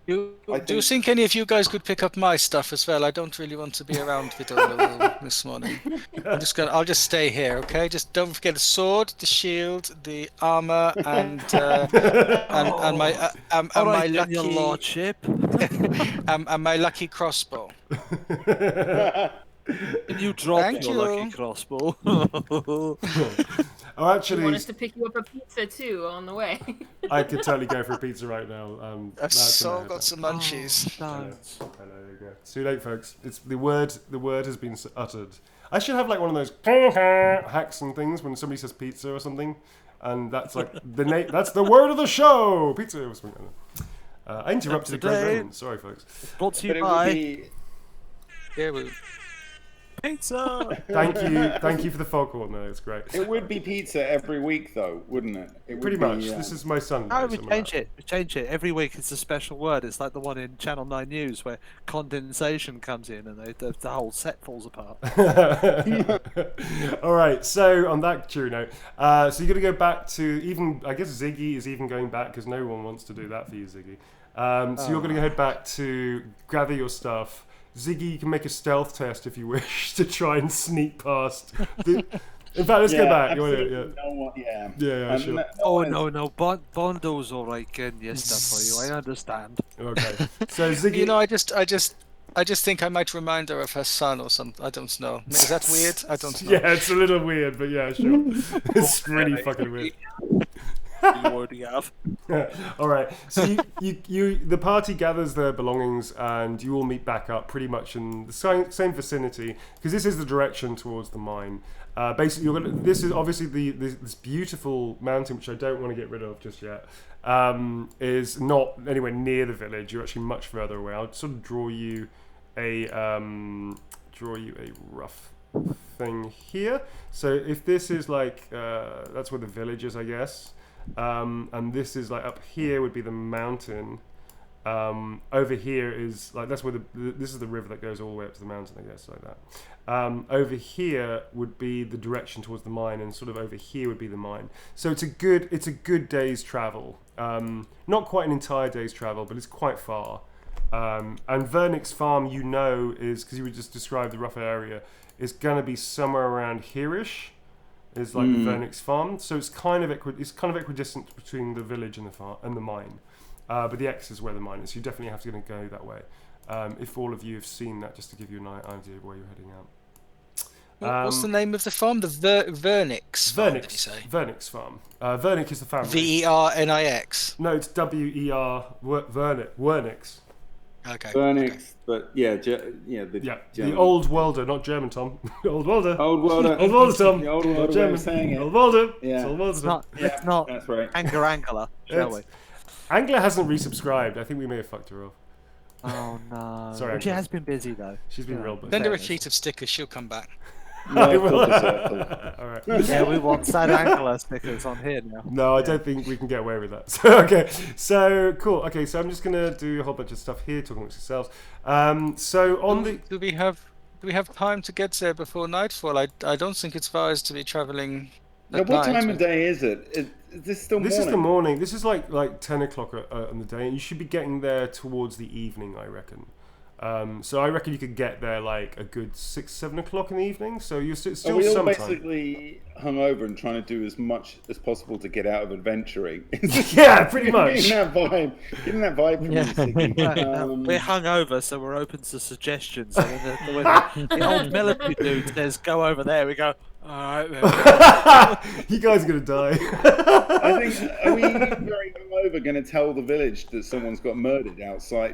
Do you think any of you guys could pick up my stuff as well? I don't really want to be around with all this morning. I'll just stay here, okay? Just don't forget the sword, the shield, the armor, and my lucky your lordship. and my lucky crossbow. And you drop your lucky crossbow. Oh, You actually, want us to pick you up a pizza too on the way? I could totally go for a pizza right now. I've that's in my so head got now. some munchies. I know, there you go. It's too late, folks. It's the word. The word has been uttered. I should have like one of those hacks and things when somebody says pizza or something, and that's like the name. That's the word of the show. Pizza or something like that. I interrupted a great moment. Sorry, folks. Brought to But you it would by be Yeah, pizza. Thank you for the foghorn. No, it's great. it would be pizza every week, though, wouldn't it? It would Pretty be, much. This is my Sunday. No, we so I'm change allowed. it. We change it. Every week it's a special word. It's like the one in Channel 9 News where condensation comes in and the whole set falls apart. All right. So on that true note, so you're gonna go back to even. I guess Ziggy is even going back because no one wants to do that for you, Ziggy. So you're gonna head back to gather your stuff. Ziggy, you can make a stealth test if you wish to try and sneak past. In fact, let's go back. You want to, absolutely no one- yeah. yeah, And sure. no- No. Bondo's all right getting your stuff for you. I understand. Okay. So Ziggy, You know, I just think I might remind her of her son or something. I don't know. Is that weird? I don't know. yeah, it's a little weird, but yeah, sure. It's really fucking weird. You already have. All right. So the party gathers their belongings, and you all meet back up pretty much in the same vicinity because this is the direction towards the mine. Basically, this is obviously this beautiful mountain, which I don't want to get rid of just yet. Is not anywhere near the village. You're actually much further away. I'll sort of draw you a rough thing here. So if this is like that's where the village is, I guess. And this is like up here would be the mountain. Over here is like that's where this is the river that goes all the way up to the mountain, I guess, like that. Over here would be the direction towards the mine, and sort of over here would be the mine. So it's a good day's travel. Not quite an entire day's travel, but it's quite far. And Vernick's farm, you know, is because you would just describe the rough area, is gonna be somewhere around here-ish. Is like the Vernick's farm, so it's kind of equidistant between the village and the farm and the mine, but the X is where the mine is. So you definitely have to go that way. If all of you have seen that, just to give you an idea of where you're heading out. What's the name of the farm? The Vernix farm, did you say? Vernick's farm. Vernick is the family. Vernix. No, it's Vernix. Okay. Vernix, but yeah, The German. old worlder, not German, Tom. Old worlder. Old worlder. Old worlder, Tom. The old worlder Not way German. of saying it. Old worlder. Yeah. It's old worlder. Let's not That's right. anger Angela, shall we? Angela hasn't resubscribed. I think we may have fucked her off. Oh no. Sorry, She Angela. has been busy though. She's been real busy. Send her a sheet of stickers. She'll come back. No, will. full circle. All right. Yeah, we want sad Angela stickers on here now. No, I don't think we can get away with that. So, okay, so cool. Okay, so I'm just gonna do a whole bunch of stuff here, talking amongst yourselves. So on the Do we have time to get there before nightfall? I don't think it's wise to be traveling. Now, what time of day is it? Is this still morning? this is the morning. This is like 10 o'clock on the day, and you should be getting there towards the evening, I reckon. So I reckon you could get there like a good 6-7 o'clock in the evening. So you're still Are we all sometime. basically hung over and trying to do as much as possible to get out of adventuring? Yeah, pretty much. Getting that vibe from you, Siggy. We're hungover, so we're open to suggestions. So when the old military dude says, "Go over there," we go, "All right, then." You guys are gonna die. I think, are we very hungover going to tell the village that someone's got murdered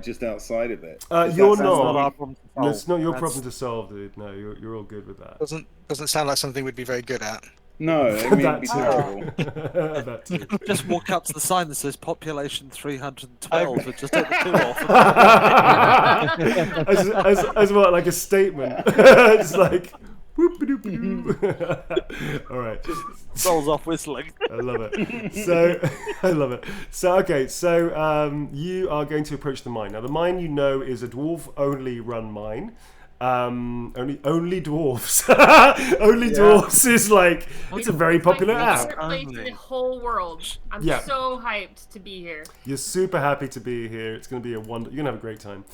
just outside of it? You're That's not our not. problem to solve. It's not your That's- problem to solve, dude. No, you're all good with that. Doesn't sound like something we'd be very good at. No, I mean, it'd be That terrible. that too. Just walk up to the sign that says population 312 and just take the 2 off. as what, like a statement? It's like whoop-a-doop-a-doo. All right. Rolls off whistling. I love it. So I love it. So okay, so you are going to approach the mine. Now the mine, you know, is a dwarf only run mine. Only dwarves. Only dwarves is like it's a very popular my app. favorite place in the whole world. I'm Yeah. so hyped to be here. You're super happy to be here. It's going to be a wonder. You're going to have a great time.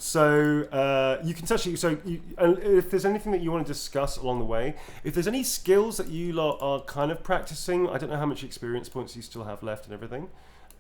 So you can touch it. So if there's anything that you want to discuss along the way, if there's any skills that you lot are kind of practicing, I don't know how much experience points you still have left and everything.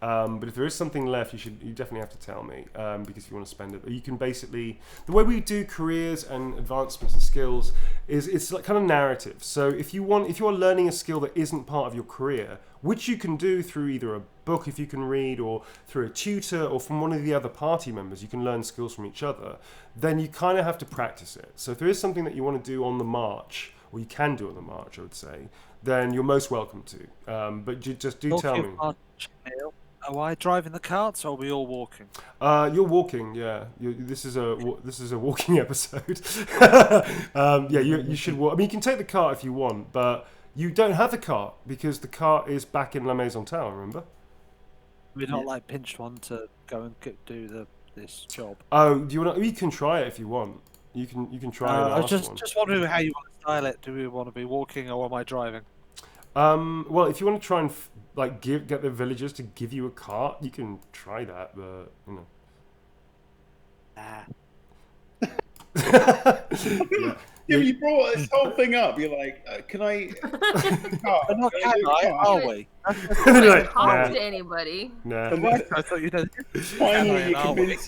But if there is something left, you definitely have to tell me, because if you want to spend it, you can basically, the way we do careers and advancements and skills is it's like kind of narrative. So if you are learning a skill that isn't part of your career, which you can do through either a book if you can read, or through a tutor, or from one of the other party members, you can learn skills from each other, then you kind of have to practice it. So if there is something that you want to do on the march, or you can do on the march, I would say, then you're most welcome to. But just do tell me. Are I driving the carts, or are we all walking? You're walking, yeah. This is a walking episode. Yeah, you should walk. I mean, you can take the cart if you want, but you don't have the cart because the cart is back in La Maison Tower. Remember? We're not like pinched one to go and do this job. Oh, do you want? You can try it if you want. You can try it. I was just wondering how you want to style it. Do we want to be walking, or am I driving? Well, if you want to try and get the villagers to give you a cart, you can try that, but you know. Yeah, you brought this whole thing up. You're like, can I? Not can I? Are we? Like, talk to anybody. Nah. I thought you did. Finally,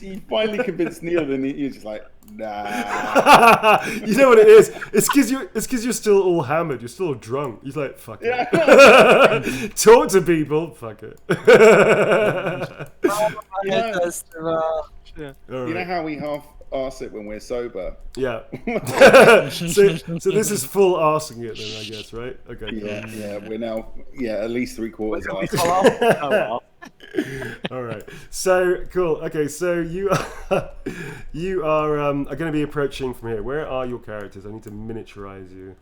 you finally convinced Neil, and you're just like, nah. You know what it is? It's because you're still all hammered. You're still drunk. He's like, fuck it. Talk to people. Fuck it. You know how we half arse it when we're sober? Yeah. so this is full arsing it then, I guess, right? Okay. Yeah. We're now at least 3/4 arsing. All right. So cool. Okay. So you are going to be approaching from here. Where are your characters? I need to miniaturize you.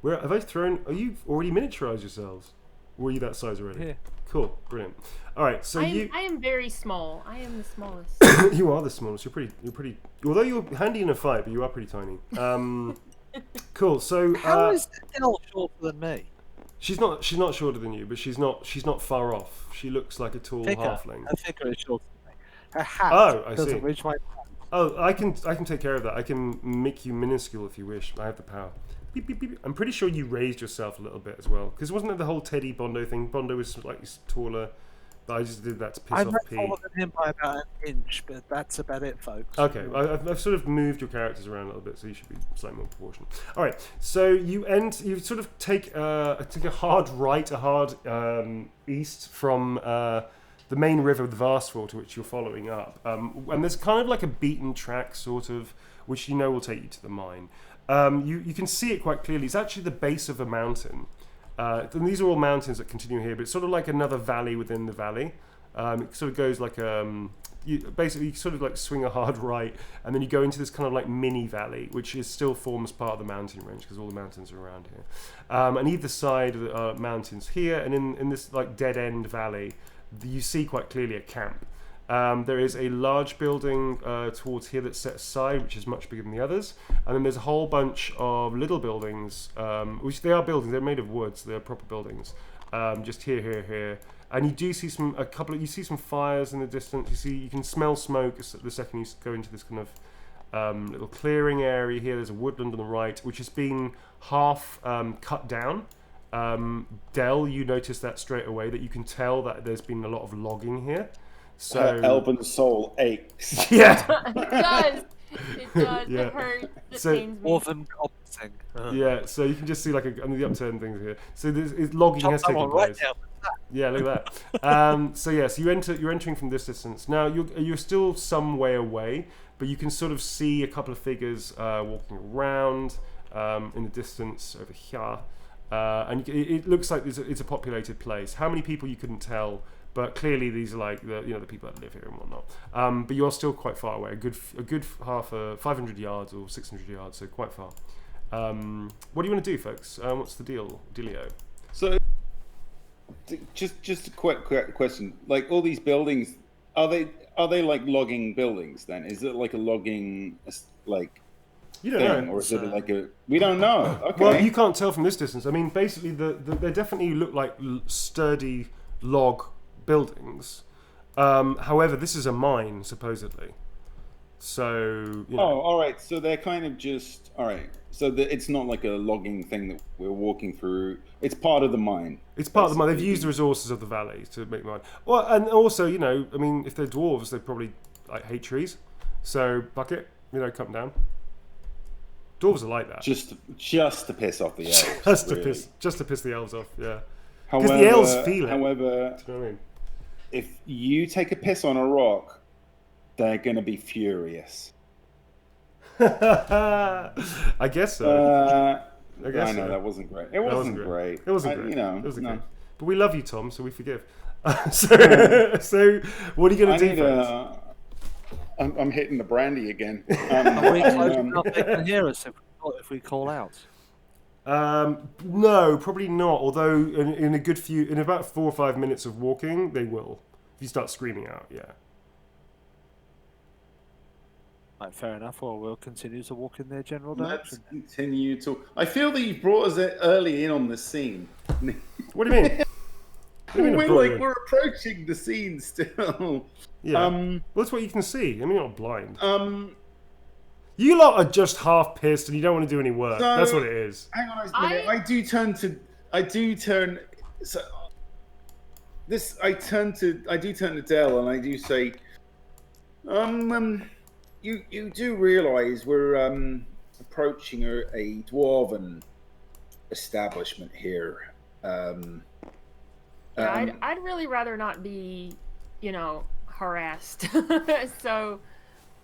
Where have I thrown? Are you already miniaturized yourselves? Were you that size already? Yeah. Cool. Brilliant. All right. So I am very small. I am the smallest. You are the smallest. You're pretty. Although you're handy in a fight, but you are pretty tiny. Cool. So how is Elle shorter than me? She's not shorter than you, but she's not far off. She looks like a tall halfling. Her figure is shorter than me. Her hat doesn't reach my hand. Oh, I can take care of that. I can make you minuscule if you wish. I have the power. Beep, beep, beep. I'm pretty sure you raised yourself a little bit as well, because wasn't it the whole Teddy Bondo thing? Bondo was slightly taller. But I just did that to piss off P. I'm taller than him by about an inch, but that's about it, folks. Okay, I've sort of moved your characters around a little bit, so you should be slightly more proportionate. All right, so you sort of take a hard right, a hard east from the main river, the Vastfall, to which you're following up, and there's kind of like a beaten track, sort of, which you know will take you to the mine. You can see it quite clearly. It's actually the base of a mountain. And these are all mountains that continue here, but it's sort of like another valley within the valley. It sort of goes like you sort of like swing a hard right, and then you go into this kind of like mini valley, which still forms part of the mountain range because all the mountains are around here. And either side are mountains here, and in this like dead end valley, you see quite clearly a camp. There is a large building towards here that's set aside, which is much bigger than the others, and then there's a whole bunch of little buildings, which they are buildings. They're made of wood, so they're proper buildings. Just here, and you do see some fires in the distance. You can smell smoke the second you go into this kind of little clearing area here. There's a woodland on the right, which has been half cut down. Dell, you notice that straight away, that you can tell that there's been a lot of logging here. So her elven soul aches. Yeah, it does. Yeah. It hurts. It So- pains me. Orphan Copsing. yeah. So you can just see like under the upturned things here. So logging has taken place. Yeah, look at that. So you're entering from this distance. Now you're still some way away, but you can sort of see a couple of figures walking around in the distance over here, and it looks like it's a populated place. How many people you couldn't tell, but clearly these are like the people that live here and whatnot. But you're still quite far away, a good 500 yards or 600 yards, so quite far. What do you want to do, folks? What's the dealio? So, just a quick question. Like all these buildings, are they like logging buildings? Then is it like a logging like You don't thing, know. or is it like a? We don't know. Okay. Well, you can't tell from this distance. I mean, basically, they definitely look like sturdy log buildings. However, this is a mine, supposedly. So, you know. Oh, all right. So they're kind of just all right. So it's not like a logging thing that we're walking through. It's part of the mine. It's part of the mine. They've used the resources of the valley to make mine. Well, and also, you know, I mean, if they're dwarves, they probably like hate trees. So, bucket, you know, come down. Dwarves are like that. Just to piss off the elves. just to piss the elves off. Yeah. Because the elves feel it. However, do you know what I mean? If you take a piss on a rock, they're going to be furious. I guess so. I guess know so. that wasn't great. It wasn't great. It wasn't great. You know, it wasn't no. great. But we love you, Tom, so we forgive. So what are you going to do first? I'm hitting the brandy again. Are we close enough they can hear us if we call out? No, probably not. Although in about 4 or 5 minutes of walking, they will. If you start screaming out, yeah. Right, fair enough. Or we'll continue to walk in their general Let's direction. continue to. I feel that you brought us early in on the scene. What do you mean? We're approaching the scene still. Yeah. Well, that's what you can see. I mean, you're not blind. You lot are just half pissed and you don't want to do any work. That's what it is. Hang on a minute. I do turn to Dell and I do say, you do realise we're approaching a dwarven establishment here. I'd really rather not be, harassed. So,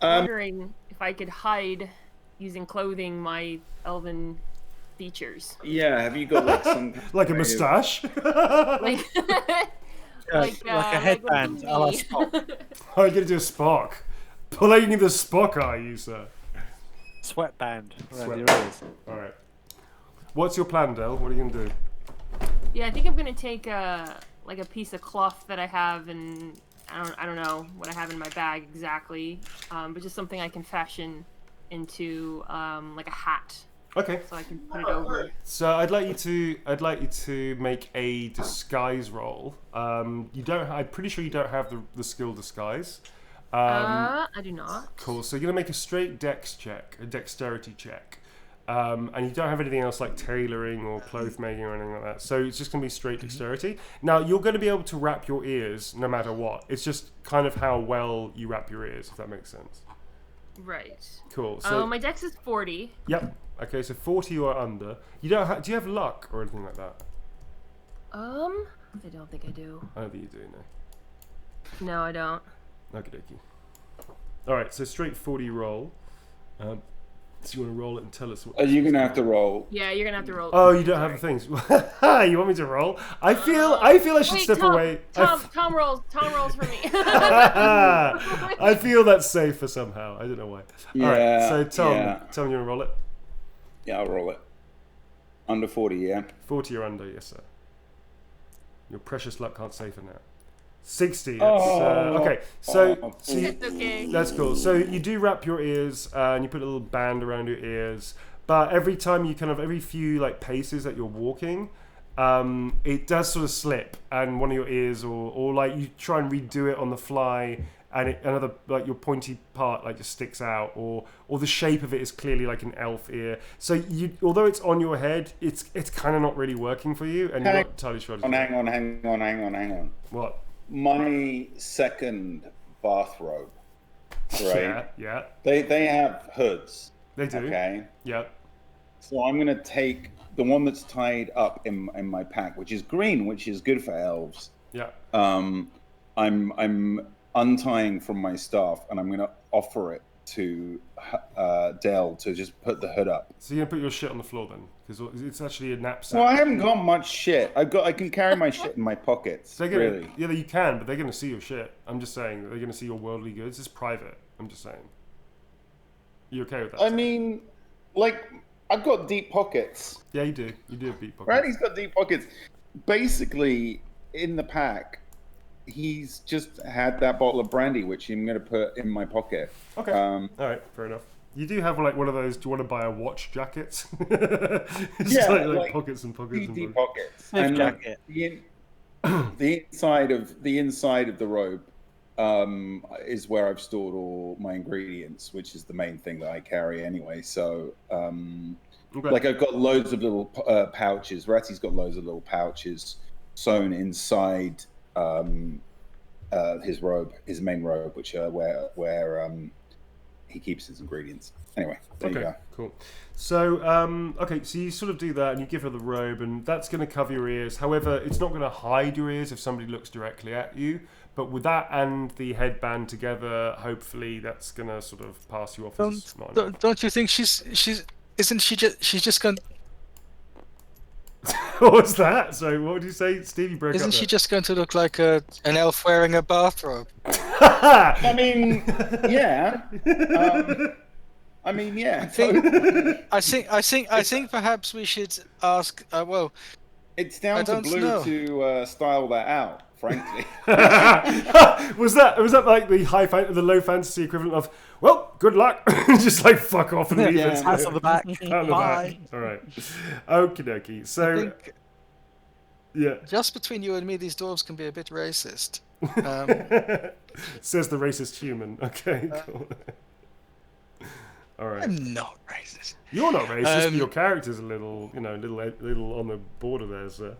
wondering if I could hide using clothing my elven features. Yeah, have you got like some like a moustache? like a headband. Oh, you're gonna do a Spock. Pulling the Spock, are you, sir? Sweatband around your ears. All right. What's your plan, Del? What are you gonna do? Yeah, I think I'm gonna take a piece of cloth that I have, and I don't know what I have in my bag exactly, but just something I can fashion into like a hat. Okay. So I can put it over. So I'd like you to make a disguise roll. You don't. I'm pretty sure you don't have the skill disguise. I do not. Cool. So you're gonna make a straight dexterity check. And you don't have anything else like tailoring or cloth making or anything like that. So it's just going to be straight dexterity. Now, you're going to be able to wrap your ears no matter what. It's just kind of how well you wrap your ears, if that makes sense. Right. Cool. So my dex is 40. Yep. Okay, so 40 or under. You don't do you have luck or anything like that? I don't think I do. I don't think you do, no. No, I don't. Okie dokie. Alright, so straight 40 roll. So you want to roll it and tell us what... Are you going to have to roll? Yeah, you're going to have to roll. Oh, you don't have the things. You want me to roll? I feel I should step away. Tom rolls for me. I feel that's safer somehow. I don't know why. Yeah, all right, so Tom, yeah. Tom, you want to roll it? Yeah, I'll roll it. Under 40, yeah. 40 or under, yes, sir. Your precious luck can't save for now. 60. Okay, so okay. That's cool. So you do wrap your ears and you put a little band around your ears, but every time you every few like paces that you're walking, it does sort of slip, and one of your ears or like you try and redo it on the fly, and another like your pointy part like just sticks out, or the shape of it is clearly like an elf ear. So although it's on your head, it's kind of not really working for you, and you're not entirely sure. Hang on. What? My second bathrobe, right? Yeah. They have hoods. They do. Okay. Yeah. So I'm gonna take the one that's tied up in my pack, which is green, which is good for elves. Yeah. I'm untying from my staff, and I'm gonna offer it to Dell to just put the hood up. So you're gonna put your shit on the floor then, because it's actually a knapsack. Well, I haven't got much shit. I can carry my shit in my pockets. Really? Yeah, you can, but they're gonna see your shit. I'm just saying they're gonna see your worldly goods. It's private. I'm just saying. You okay with that? I mean, like, I've got deep pockets. Yeah, you do. You do have deep pockets. Randy's got deep pockets. Basically, in the pack, he's just had that bottle of brandy, which I'm going to put in my pocket. Okay. All right, fair enough. You do have like one of those. Do you want to buy a watch jacket? It's yeah, like pockets and pockets and deep pockets. And jacket. The inside of the robe is where I've stored all my ingredients, which is the main thing that I carry anyway. So, like, I've got loads of little pouches. Ratty's got loads of little pouches sewn inside his robe, his main robe, which where he keeps his ingredients. Anyway, there you go. Cool. So, okay, so you sort of do that, and you give her the robe, and that's going to cover your ears. However, it's not going to hide your ears if somebody looks directly at you. But with that and the headband together, hopefully that's going to sort of pass you off as smart. Don't you think she's just going? What was that? Sorry, what did you say, Steve? You broke up. Isn't she there. just going to look like an elf wearing a bathrobe? I mean, yeah. I mean, yeah. I think perhaps we should ask. Well, it's down to Blue to style that out. Frankly, was that like the low fantasy equivalent of, well, good luck, just like fuck off and leave it. Hats on the back. Bye. All right, okie dokie. So, yeah. Just between you and me, these dwarves can be a bit racist. Says the racist human. Okay, cool. All right. I'm not racist. You're not racist, but your character's a little, little on the border there. So.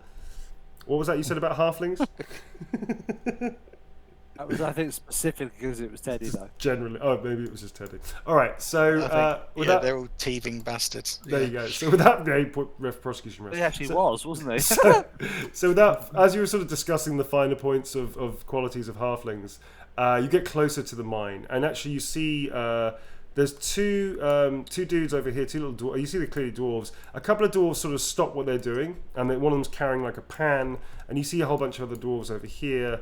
What was that you said about halflings? That was, I think, specific because it was Teddy, though. Generally, maybe it was just Teddy. All right, so they're all thieving bastards. There you go. So without prosecution risk. He actually was, wasn't he? So without, as you were sort of discussing the finer points of qualities of halflings, you get closer to the mine, and actually you see. There's two dudes over here, two little dwarves. You see they're clearly dwarves. A couple of dwarves sort of stop what they're doing, and one of them's carrying like a pan, and you see a whole bunch of other dwarves over here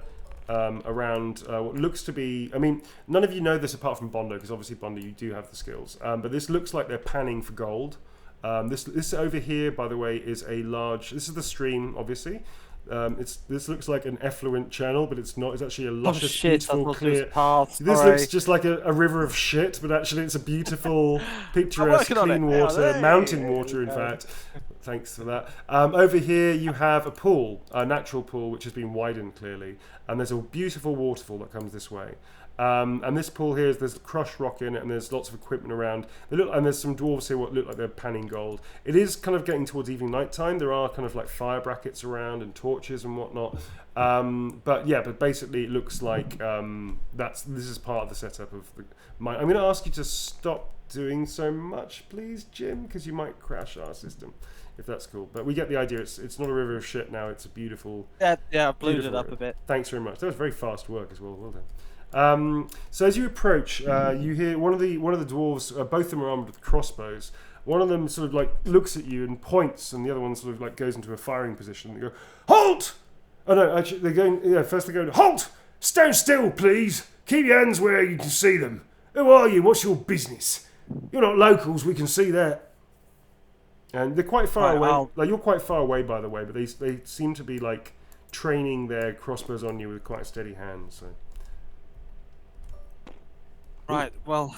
around what looks to be... I mean, none of you know this apart from Bondo, because obviously, Bondo, you do have the skills. But this looks like they're panning for gold. This over here, by the way, is a large... This is the stream, obviously. This looks like an effluent channel, but it's not. It's actually a luscious, beautiful, clear. This looks just like a river of shit, but actually it's a beautiful, picturesque, clean water, mountain water, in fact. Thanks for that. Over here you have a pool, a natural pool, which has been widened clearly, and there's a beautiful waterfall that comes this way. And this pool here, there's crushed rock in it, and there's lots of equipment around. And there's some dwarves here what look like they're panning gold. It is kind of getting towards evening nighttime. There are kind of like fire brackets around and torches and whatnot. But basically it looks like this is part of the setup of the mine. I'm going to ask you to stop doing so much, please, Jim, because you might crash our system. If that's cool, but we get the idea. It's not a river of shit now. It's a beautiful. Yeah, I blew it up a bit. Thanks very much. That was very fast work as well. Well done. So as you approach, you hear one of the dwarves. Both of them are armed with crossbows. One of them sort of like looks at you and points, and the other one sort of like goes into a firing position. They go, "Halt!" Oh no, actually they're going. Yeah, first they're going, "Halt! Stand still, please. Keep your hands where you can see them. Who are you? What's your business? You're not locals. We can see that." And they're quite far away. Like you're quite far away, by the way, but they seem to be like training their crossbows on you with quite a steady hand. So. Right. Well,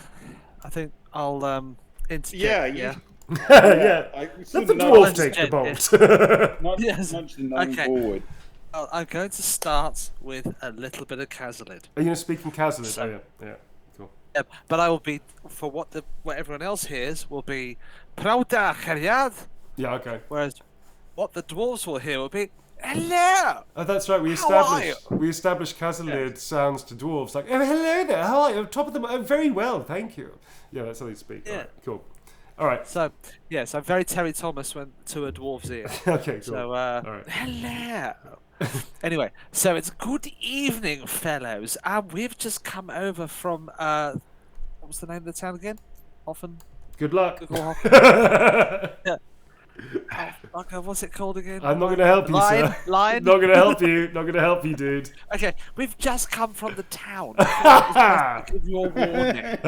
I think I'll interject. Yeah. Yeah. Let the dwarf take the bolt. Nudge the gnome forward. Well, I'm going to start with a little bit of Kazalid. Are you going to speak in Kazalid? So, yeah. Cool. Yeah, but I will be for what everyone else hears will be Pravda Khariad. Yeah. Okay. Whereas what the dwarves will hear will be hello. Oh, that's right. We established Kazalid sounds to dwarves like, oh, hello there. How are you? Top of the very well, thank you. Yeah, that's how they speak. Yeah. Right, cool. All right. So, yes, I'm very Terry Thomas went to a dwarf's ear. Okay, cool. So, all right. Hello. Anyway, so it's good evening, fellows. We've just come over from, what was the name of the town again? Good luck. Yeah. Okay, what's it called again? I'm not going to help you, sir. Lion? Not going to help you. Not going to help you, dude. Okay, we've just come from the town. Give you a warning.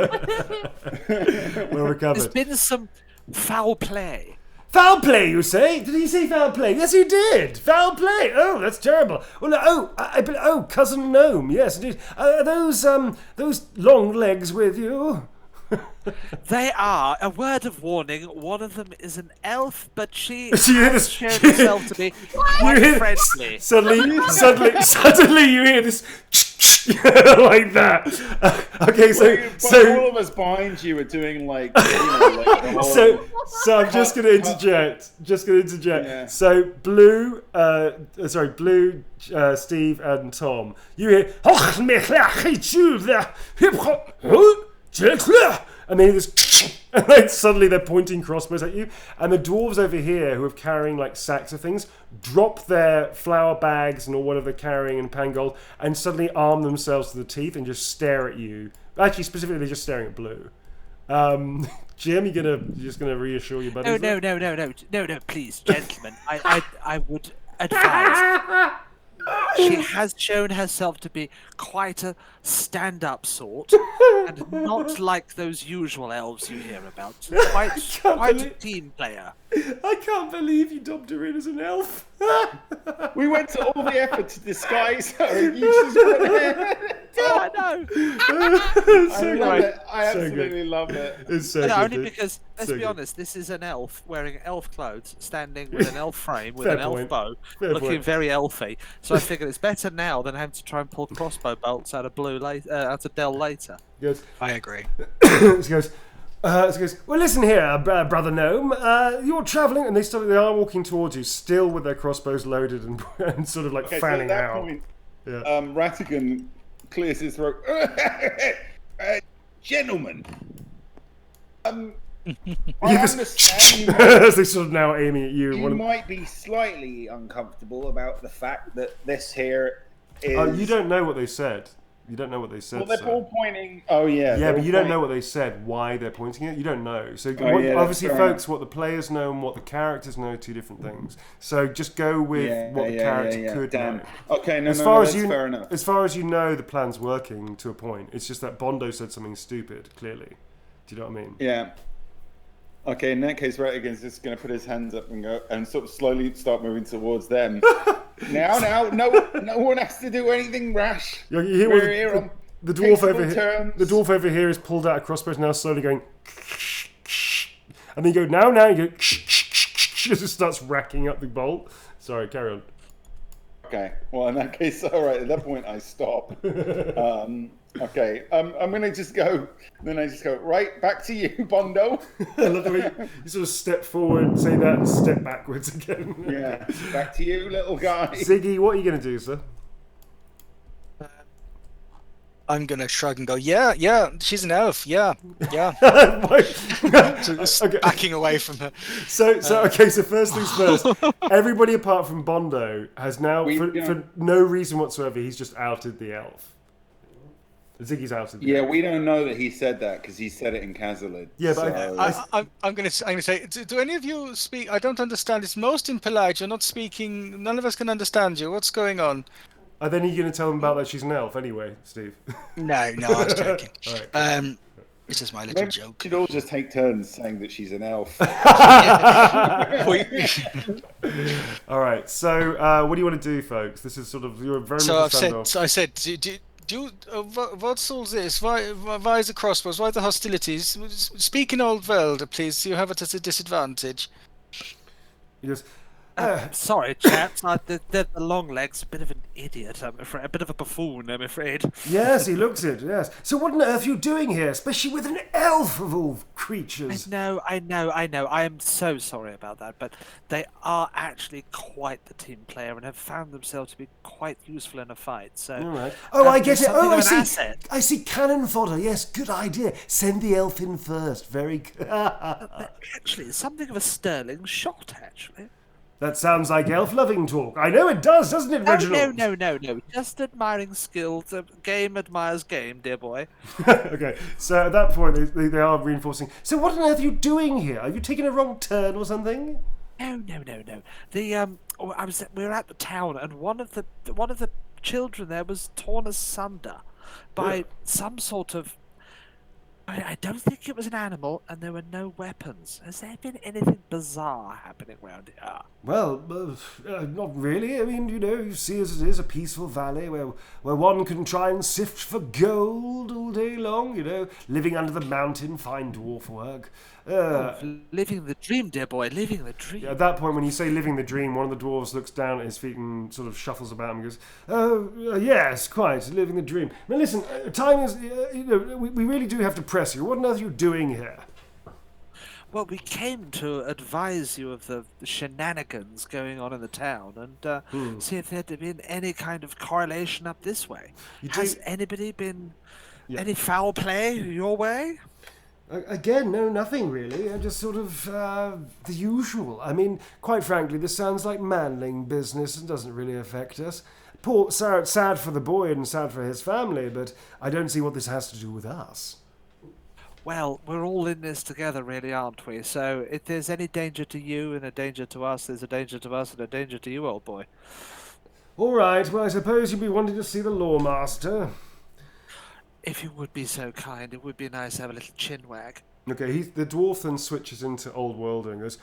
Well recovered. There's been some foul play. Foul play, you say? Did he say foul play? Yes, he did. Foul play. Oh, that's terrible. Well, cousin gnome. Yes, indeed. Are those long legs with you? They are. A word of warning. One of them is an elf, but she shown herself to be quite friendly. Suddenly, you hear this. like that. Okay, so all of us behind you are doing like, the whole... so I'm just going to interject. Yeah. So Blue, Steve and Tom, you hear, and then this, and then suddenly they're pointing crossbows at you, and the dwarves over here who are carrying like sacks of things drop their flour bags and or whatever they're carrying in Pangold, and suddenly arm themselves to the teeth and just stare at you. Actually, specifically, they're just staring at Blue. Jim, you're just gonna reassure your buddies? No, please, gentlemen. I would advise. She has shown herself to be quite a stand-up sort, and not like those usual elves you hear about. Quite a team player. I can't believe you dubbed her in as an elf. We went to all the effort to disguise her. You just went there. Yeah, I know. So I love good. it. I So absolutely good. love it. It's so No, good, only dude. because, let's So be good. honest, this is an elf wearing elf clothes, standing with an elf frame, with Fair an elf point. bow, Fair looking point. very elfy. So I figured it's better now than having to try and pull crossbow bolts out of out of Dell later. He goes, I agree. he goes, well, listen here, brother gnome. You're travelling, and they are walking towards you, still with their crossbows loaded and sort of like Okay, fanning so at that out. point, Yeah. Ratigan clears his throat. Gentlemen, I understand As they sort of now aiming at you. you One of- might be slightly uncomfortable about the fact that this here is... you don't know what they said. You don't know what they said. Well, they're sir. all pointing... Oh, yeah. Yeah, but you don't know what they said, why they're pointing it. You don't know. So Oh, yeah, that's obviously, fair folks, what the players know and what the characters know are two different things. So just go with what the character could Damn. know. Okay, As far as that's you, fair enough. as far as you know, the plan's working to a point. It's just that Bondo said something stupid. Clearly, do you know what I mean? Yeah. Okay, in that case, Ratigan's just going to put his hands up and go and sort of slowly start moving towards them. now, no one has to do anything rash. You hear We're here on the dwarf peaceable over here. terms. The dwarf over here has pulled out a crossbow, now slowly going, and then you go now. You go, just starts racking up the bolt. Sorry, carry on. Okay. Well, in that case, all right. At that point, I stop. Okay. I'm gonna just go. Then I just go right back to you, Bondo. I love the way you sort of step forward, say that, and step backwards again. Yeah. Back to you, little guy. Ziggy, what are you going to do, sir? I'm gonna shrug and go, yeah, she's an elf, yeah. So just Okay. backing away from her. So first things first. Everybody apart from Bondo has now, for no reason whatsoever, he's just outed the elf. Ziggy's outed the elf. We don't know that he said that because he said it in Kazalid. Yeah, but I'm gonna say, do any of you speak? I don't understand. It's most impolite. You're not speaking. None of us can understand you. What's going on? Are then you going to tell them about that she's an elf anyway, Steve? No, I was joking. All right. It's just my little Maybe joke. we should all just take turns saying that she's an elf. All right. So, what do you want to do, folks? This is sort of you're very So much I've a said. standoff. So I said. What's all this? Why is the crossbows? Why the hostilities? Speak in Old World, please. You have it at a disadvantage. He goes, Sorry, chaps. The long leg's a bit of an idiot, I'm afraid. A bit of a buffoon, I'm afraid. yes, he looks it. Yes. So, what on earth are you doing here, especially with an elf of all creatures? I know. I am so sorry about that, but they are actually quite the team player and have found themselves to be quite useful in a fight. So, All right. Oh, I get it. something Oh, of I an see. asset. I see cannon fodder. Yes, good idea. Send the elf in first. Very good. Actually, it's something of a sterling shot, actually. That sounds like elf-loving talk. I know it does, doesn't it, Reginald? No. Just admiring skills. Game admires game, dear boy. Okay, so at that point, they are reinforcing. So what on earth are you doing here? Are you taking a wrong turn or something? No. We were at the town, and one of the children there was torn asunder by some sort of I don't think it was an animal, and there were no weapons. Has there been anything bizarre happening around here? Well, not really. I mean, you see as it is, a peaceful valley where one can try and sift for gold all day long, living under the mountain, fine dwarf work. Living the dream, dear boy, living the dream. At that point, when you say living the dream, one of the dwarves looks down at his feet and sort of shuffles about and goes, "Oh, yes, quite, living the dream. Now listen, time is, we really do have to press you. What on earth are you doing here?" Well, we came to advise you of the shenanigans going on in the town and see if there'd been any kind of correlation up this way. Has anybody been... any foul play your way? Again, no, nothing really. Just sort of the usual. I mean, quite frankly, this sounds like manling business and doesn't really affect us. Sad for the boy and sad for his family, but I don't see what this has to do with us. Well, we're all in this together, really, aren't we? So if there's any danger to you and a danger to us, there's a danger to us and a danger to you, old boy. All right, well, I suppose you'd be wanting to see the Lawmaster. If you would be so kind, it would be nice to have a little chin wag. Okay, the dwarf then switches into Old World and goes,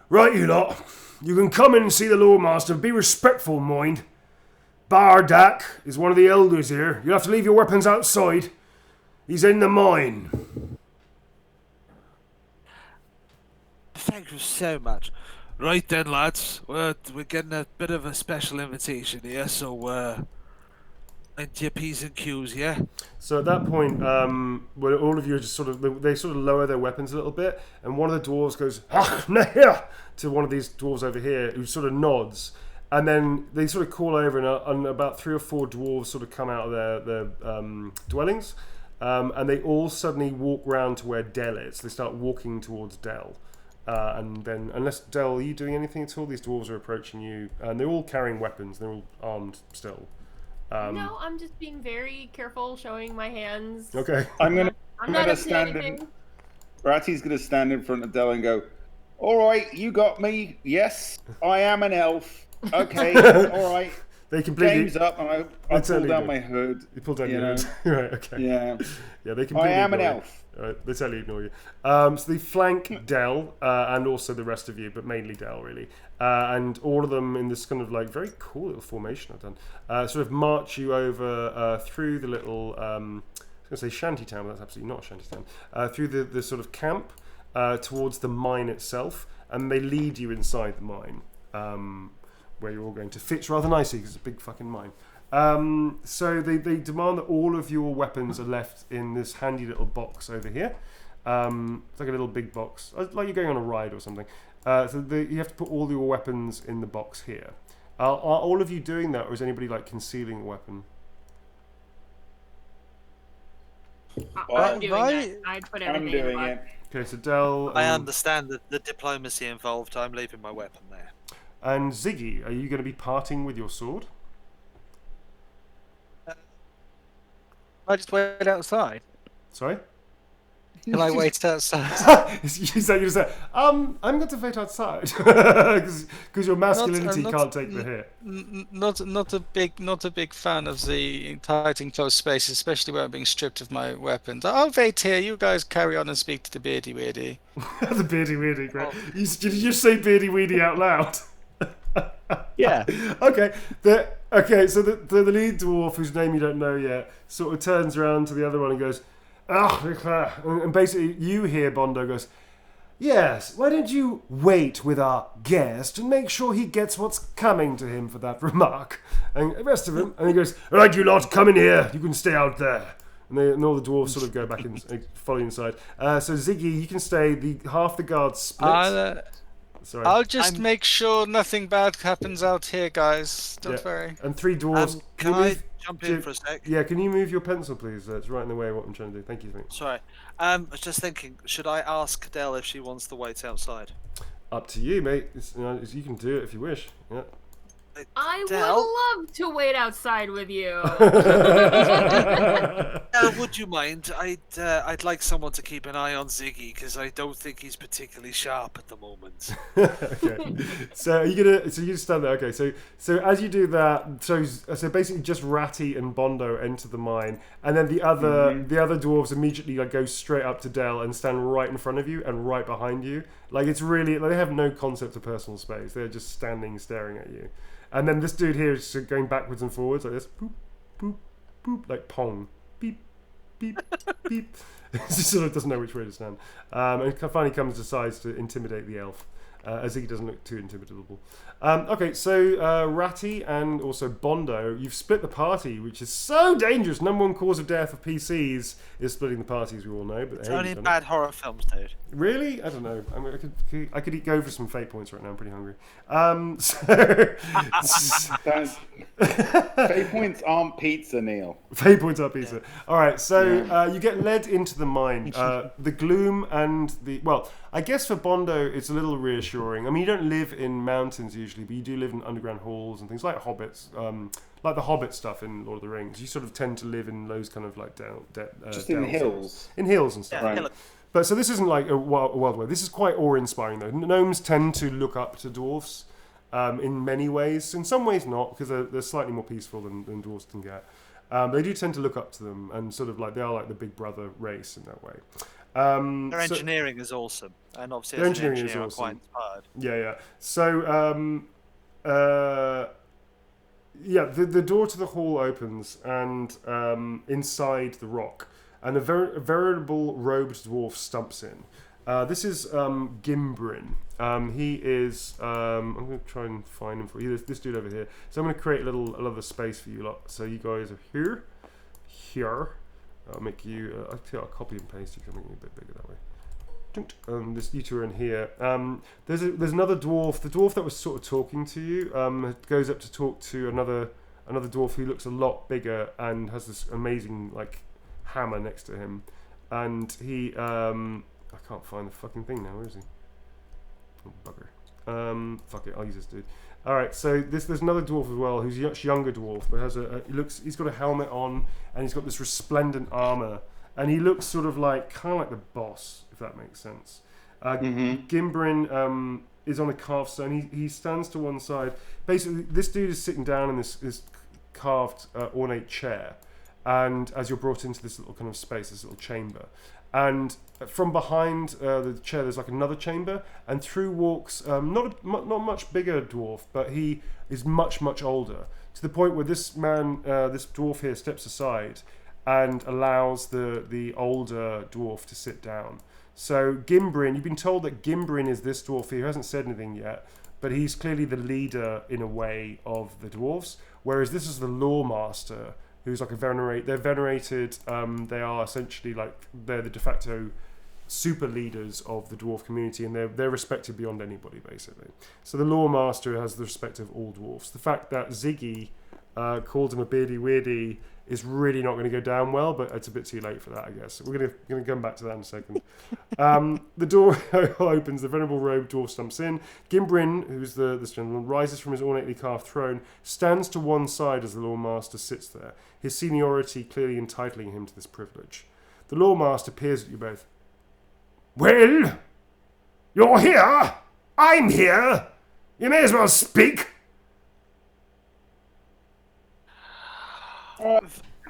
"Right, you lot. You can come in and see the Lawmaster. Be respectful, mind. Bardak is one of the elders here. You'll have to leave your weapons outside. He's in the mine." Thank you so much. Right then, lads. We're getting a bit of a special invitation here, so and your P's and Q's, yeah? So at that point, where all of you are just they sort of lower their weapons a little bit, and one of the dwarves goes, "Ach, na here," to one of these dwarves over here, who sort of nods, and then they sort of call over, and about 3 or 4 dwarves sort of come out of their dwellings, and they all suddenly walk round to where Del is. They start walking towards Del. And then, unless, Del, are you doing anything at all? These dwarves are approaching you, and they're all carrying weapons. They're all armed still. No, I'm just being very careful, showing my hands. Okay. I'm not gonna up to stand anything. in. Ratty's gonna stand in front of Del and go, "All right, you got me. Yes, I am an elf. Okay, all right." They completely. Game's up, and I pull down my hood. You pull down your hood. Right. Okay. Yeah. Yeah. They completely. I am an ignore you. elf. They totally ignore you. So they flank Del and also the rest of you, but mainly Del, really. And all of them in this kind of like very cool little formation I've done. Sort of march you over through the little, I was going to say shanty town, but that's absolutely not a shanty town. Through the sort of camp towards the mine itself, and they lead you inside the mine, where you're all going to fit rather nicely because it's a big fucking mine. So they demand that all of your weapons are left in this handy little box over here. It's like a little big box, like you're going on a ride or something. So you have to put all your weapons in the box here. Are all of you doing that, or is anybody like concealing a weapon? I'm doing it. I'd put everything in the doing box. it. Okay, so Del. I understand the diplomacy involved. I'm leaving my weapon there. And Ziggy, are you going to be parting with your sword? I just wait outside. Sorry? Can I wait outside? you say, I'm going to wait outside because your masculinity can't take the hit. Not a big fan of the tight enclosed spaces, especially where I'm being stripped of my weapons. I'll wait here. You guys carry on and speak to the beardy weirdy. The beardy weirdy, great. Did you just say beardy weirdy out loud? Yeah. Okay. So the lead dwarf, whose name you don't know yet, sort of turns around to the other one and goes, and basically you hear Bondo goes, "Yes, why don't you wait with our guest and make sure he gets what's coming to him for that remark?" And the rest of him, and he goes, "All right, you lot, come in here. You can stay out there." And all the dwarves sort of go back and follow inside. So Ziggy, you can stay. Half the guards split. Sorry. I'll just make sure nothing bad happens out here, guys. Don't worry. And 3 dwarves. Can I jump in for a sec? Yeah, can you move your pencil, please? It's right in the way of what I'm trying to do. Thank you. Sorry. I was just thinking, should I ask Adele if she wants to wait outside? Up to you, mate. You can do it if you wish. Yeah. I Del? would love to wait outside with you. Would you mind? I'd like someone to keep an eye on Ziggy because I don't think he's particularly sharp at the moment. Okay. So are you gonna? So you stand there. Okay. So as you do that, so basically just Ratty and Bondo enter the mine, and then the other dwarves immediately like go straight up to Del and stand right in front of you and right behind you. Like it's really like they have no concept of personal space. They're just standing staring at you. And then this dude here is going backwards and forwards like this, boop, boop, boop, like Pong, beep, beep, beep. He sort of doesn't know which way to stand. And finally decides to intimidate the elf, as he doesn't look too intimidable. Okay, so Ratty and also Bondo, you've split the party, which is so dangerous. Number one cause of death of PCs is splitting the party, as we all know. But It's only bad horror films, dude. Really? I don't know. I mean, I could go for some fate points right now. I'm pretty hungry. Fate points aren't pizza, Neil. Fate points aren't pizza. All right. So you get led into the mine. The gloom and the I guess for Bondo it's a little reassuring. I mean, you don't live in mountains usually, but you do live in underground halls and things like hobbits. Like the Hobbit stuff in Lord of the Rings, you sort of tend to live in those kind of like just in hills, and stuff. Yeah, right. But so this isn't like a wild way. This is quite awe-inspiring though. Gnomes tend to look up to dwarfs in many ways. In some ways not, because they're slightly more peaceful than dwarfs can get. They do tend to look up to them and sort of like they are like the big brother race in that way. Their engineering is awesome, and obviously as an engineer, I'm quite inspired. Yeah. So the door to the hall opens, and inside the rock, and a veritable robed dwarf stumps in. This is Gimbrin. He is. I'm going to try and find him for you. This dude over here. So I'm going to create a little space for you lot. So you guys are here. I'll make you. I'll copy and paste. You can make it a bit bigger that way. You two are in here. There's another dwarf. The dwarf that was sort of talking to you goes up to talk to another dwarf who looks a lot bigger and has this amazing like hammer next to him. And he I can't find the fucking thing now. Where is he? Oh, bugger. Fuck it. I'll use this dude. All right. So there's another dwarf as well who's a much younger dwarf, but he's got a helmet on and he's got this resplendent armor. And he looks sort of like kind of like the boss, if that makes sense. Gimbrin is on a carved stone. He stands to one side. Basically, this dude is sitting down in this carved ornate chair, and as you're brought into this little kind of space, this little chamber, and from behind the chair there's like another chamber, and through walks not much bigger dwarf, but he is much older, to the point where this dwarf here steps aside and allows the older dwarf to sit down. So Gimbrin, you've been told that Gimbrin is this dwarf here, who hasn't said anything yet, but he's clearly the leader in a way of the dwarves, whereas this is the Lawmaster, who's like they're venerated, they are essentially like, they're the de facto super leaders of the dwarf community, and they're respected beyond anybody, basically. So the Lawmaster has the respect of all dwarfs. The fact that Ziggy called him a beardy weirdy is really not going to go down well, but it's a bit too late for that, I guess. We're going to come back to that in a second. The door opens, the venerable robed dwarf stumps in. Gimbrin, who's this gentleman, rises from his ornately carved throne, stands to one side as the Lawmaster sits there, his seniority clearly entitling him to this privilege. The Lawmaster peers at you both. Well, you're here. I'm here. You may as well speak.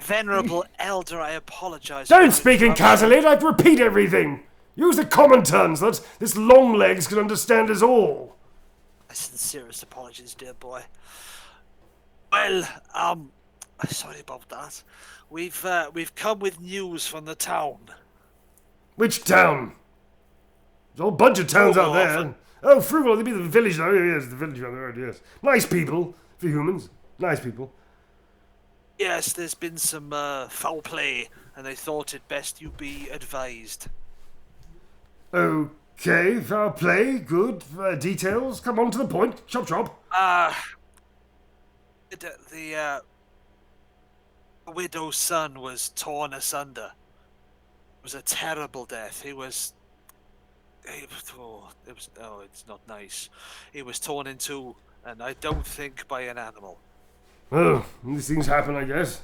Venerable elder, I apologize. Don't speak in Casalid, I'd repeat everything. Use the common terms that this Longlegs can understand us all. My sincerest apologies, dear boy. Well, sorry about that. We've come with news from the town. Which town? There's a whole bunch of towns out there. Oh, Frugal, they be the village. Oh, yes, the village on the road, yes. Nice people, for humans. Nice people. Yes, there's been some foul play, and they thought it best you be advised. Okay, foul play, good. Details, come on to the point. Chop chop. The widow's son was torn asunder. It was a terrible death. He was it's not nice. He was torn in two, and I don't think by an animal. Oh, these things happen, I guess.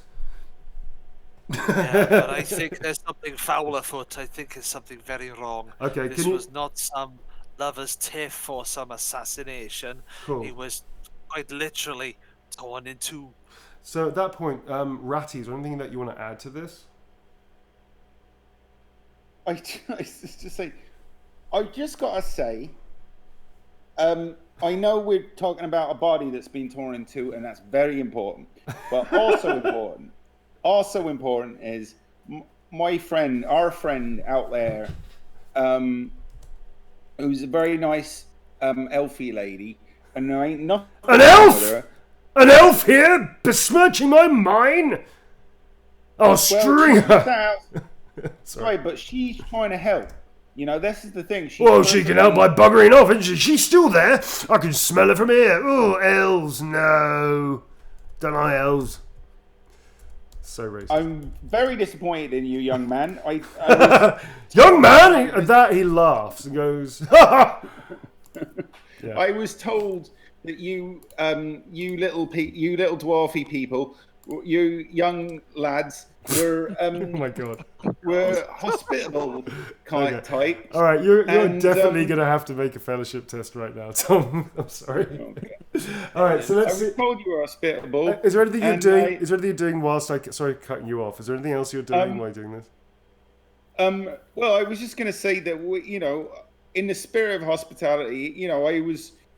Yeah, but I think there's something foul afoot. I think there's something very wrong. Okay, This can you... was not some lover's tiff or some assassination. Cool. He was quite literally torn in two. So at that point, Ratty, is there anything that you want to add to this? I just gotta say, I know we're talking about a body that's been torn in two, and that's very important. But also important is my friend, our friend out there, who's a very nice elfie lady, and there ain't nothing. An elf! An elf here, besmirching my mine. I'll string her. Sorry, but she's trying to help. You know, this is the thing. Well, she can help by buggering off, isn't she? She's still there. I can smell her from here. Oh, elves, no. Don't I, elves? So racist. I'm very disappointed in you, young man. Young man? At that, he laughs and goes, ha ha! Yeah. I was told that you little dwarfy people, you young lads, were oh my god, were hospitable type. All right, you're definitely gonna have to make a fellowship test right now, Tom. I'm sorry. Okay. All right, so let's. I was told you were hospitable. Is there anything you're doing? Is there anything you're doing whilst sorry cutting you off? Is there anything else you're doing while doing this? Well, I was just gonna say that in the spirit of hospitality,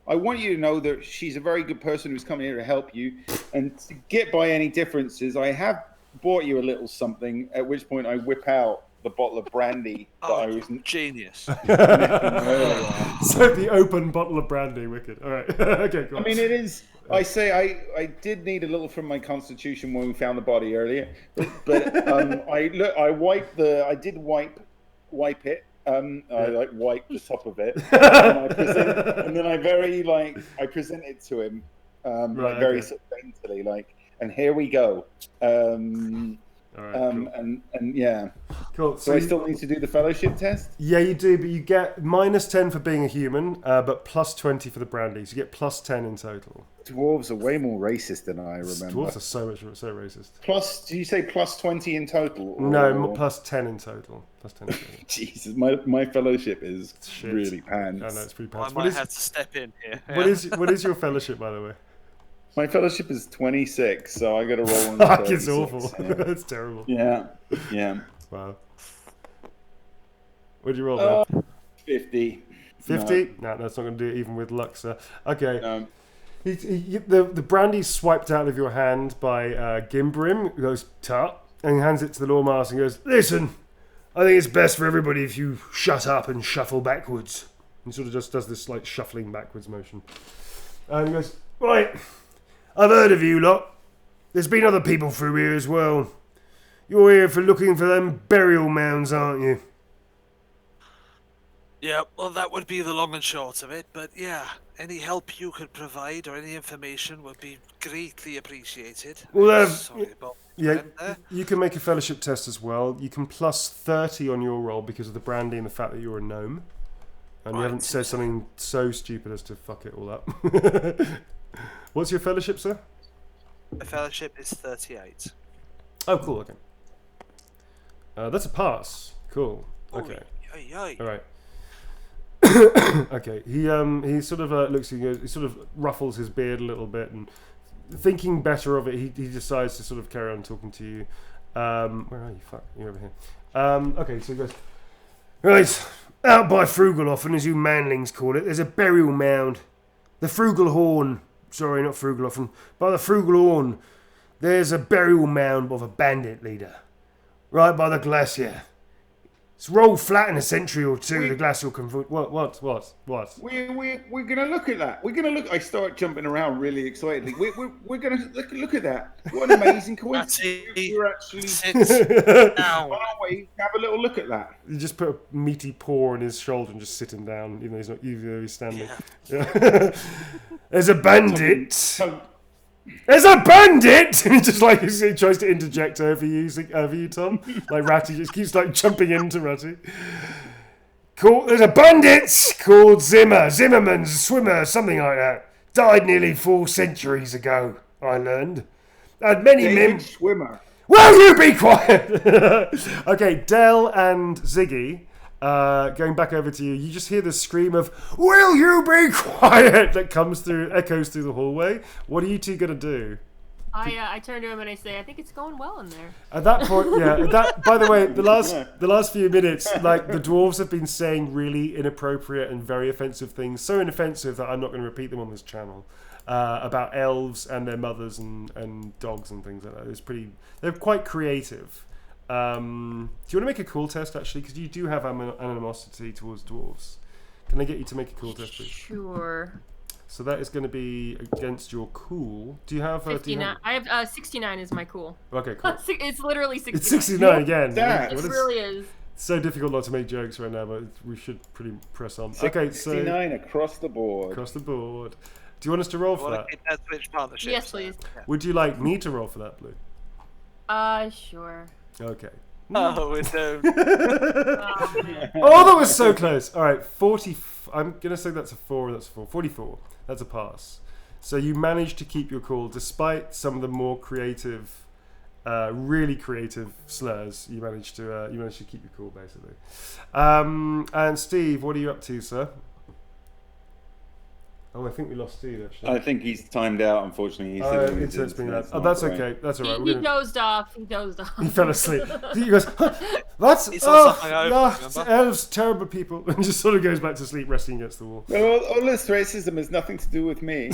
I want you to know that she's a very good person who's coming here to help you, and to get by any differences, I have bought you a little something. At which point, I whip out the bottle of brandy that I was genius. So the open bottle of brandy, wicked. All right, okay, cool. I mean, it is. I say I did need a little from my constitution when we found the body earlier, but I did wipe it. I wipe the top of it, and then I present it to him, very substantially, and here we go. All right, cool. and yeah. Cool. So I still need to do the fellowship test? Yeah, you do, but you get -10 for being a human, but +20 for the brandy. So you get +10 in total. Dwarves are way more racist than I remember. Dwarves are so racist. Do you say +20 in total? No, +10 in total. +10 in total. Jesus, my fellowship is really pants. I know, it's pretty I pants. might have to step in here. What is your fellowship, by the way? My fellowship is 26, so I got to roll on. Fuck, it's awful. Yeah. That's terrible. Yeah. Wow. What'd you roll, man? 50. 50? No, that's not going to do it even with luck, sir. Okay. No. The brandy's swiped out of your hand by Gimbrim, who goes, tut, and hands it to the Lawmaster and goes, listen, I think it's best for everybody if you shut up and shuffle backwards. And sort of just does this like shuffling backwards motion. And he goes, right, I've heard of you lot. There's been other people through here as well. You're here for looking for them burial mounds, aren't you? Yeah, well, that would be the long and short of it, but yeah, any help you could provide or any information would be greatly appreciated. Well, sorry about you can make a fellowship test as well. You can +30 on your roll because of the brandy and the fact that you're a gnome. And you haven't said something so stupid as to fuck it all up. What's your fellowship, sir? My fellowship is 38. Oh, cool, okay. That's a pass. Cool. Okay. All right. Okay. He sort of looks at you, he sort of ruffles his beard a little bit, and thinking better of it, he decides to sort of carry on talking to you. Where are you? Fuck, you're over here. Okay, so he goes, right, out by Frugaloften, as you manlings call it, there's a burial mound. The Frugal Horn. Sorry, not Frugaloften. By the Frugal Horn, there's a burial mound of a bandit leader. Right by the glacier. It's rolled flat in a century or two. The glacier will convert. What? We're gonna look at that. We're gonna look. I start jumping around really excitedly. We're gonna look at that. What an amazing coincidence! You're actually down. Oh, wait, have a little look at that. You just put a meaty paw on his shoulder and just sit him down, even though he's standing. Yeah. There's a bandit. There's a bandit! And he just he tries to interject over you, Tom. Like Ratty just keeps like jumping into Ratty. There's a bandit called Zimmerman's Swimmer, something like that. Died nearly 4 centuries ago, I learned. Had many David Swimmer. Will you be quiet? Okay, Del and Ziggy, going back over to you, you just hear the scream of "Will you be quiet?" that echoes through the hallway. What are you two gonna do? I turn to him and I say, I think it's going well in there. At that point, by the way, the last few minutes, like the dwarves have been saying really inappropriate and very offensive things, so inoffensive that I'm not going to repeat them on this channel, about elves and their mothers and dogs and things like that. They're quite creative. Do you want to make a cool test actually? Because you do have animosity towards dwarves. Can I get you to make a cool test, please? Sure. So that is going to be against your cool. Do you have 59? I have 69 is my cool. Okay, cool. It's literally 69. It's 69 again. It really is. It's so difficult not to make jokes right now, but we should pretty press on. Okay, so 69 across the board. Across the board. Do you want us to roll for that? Keep that Twitch partnership. Yes, please. Would you like me to roll for that, Blue? Sure. Okay. Oh, it's Oh, that was so close. All right, 40. I'm gonna say that's a 4. That's a 4. 44. That's a pass. So you managed to keep your cool despite some of the more creative, really creative slurs. You managed to keep your cool basically. And Steve, what are you up to, sir? Oh, I think we lost Steve actually. I think he's timed out, unfortunately. Internet's being that. Oh, that's okay. That's all right. He dozed off. He fell asleep. He goes, that's elves, terrible people, and just sort of goes back to sleep, resting against the wall. Well, all this racism has nothing to do with me.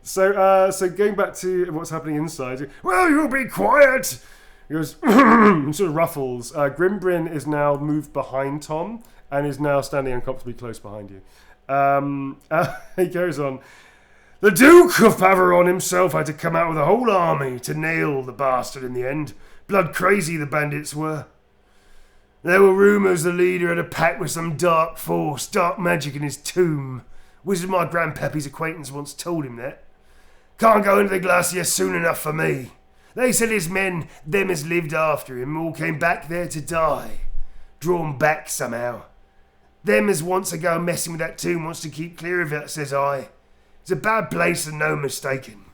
So going back to what's happening inside. Well, you'll be quiet. He goes, sort of ruffles. Grimbrin is now moved behind Tom and is now standing uncomfortably close behind you. He goes on. The Duke of Paveron himself had to come out with a whole army to nail the bastard in the end. Blood crazy the bandits were. There were rumours the leader had a pact with some dark force, dark magic in his tomb. Wizard my grandpappy's acquaintance once told him that. Can't go into the glacier soon enough for me. They said his men, them as lived after him, all came back there to die. Drawn back somehow. Them as wants to go messing with that tomb wants to keep clear of it, says I. It's a bad place and no mistaking.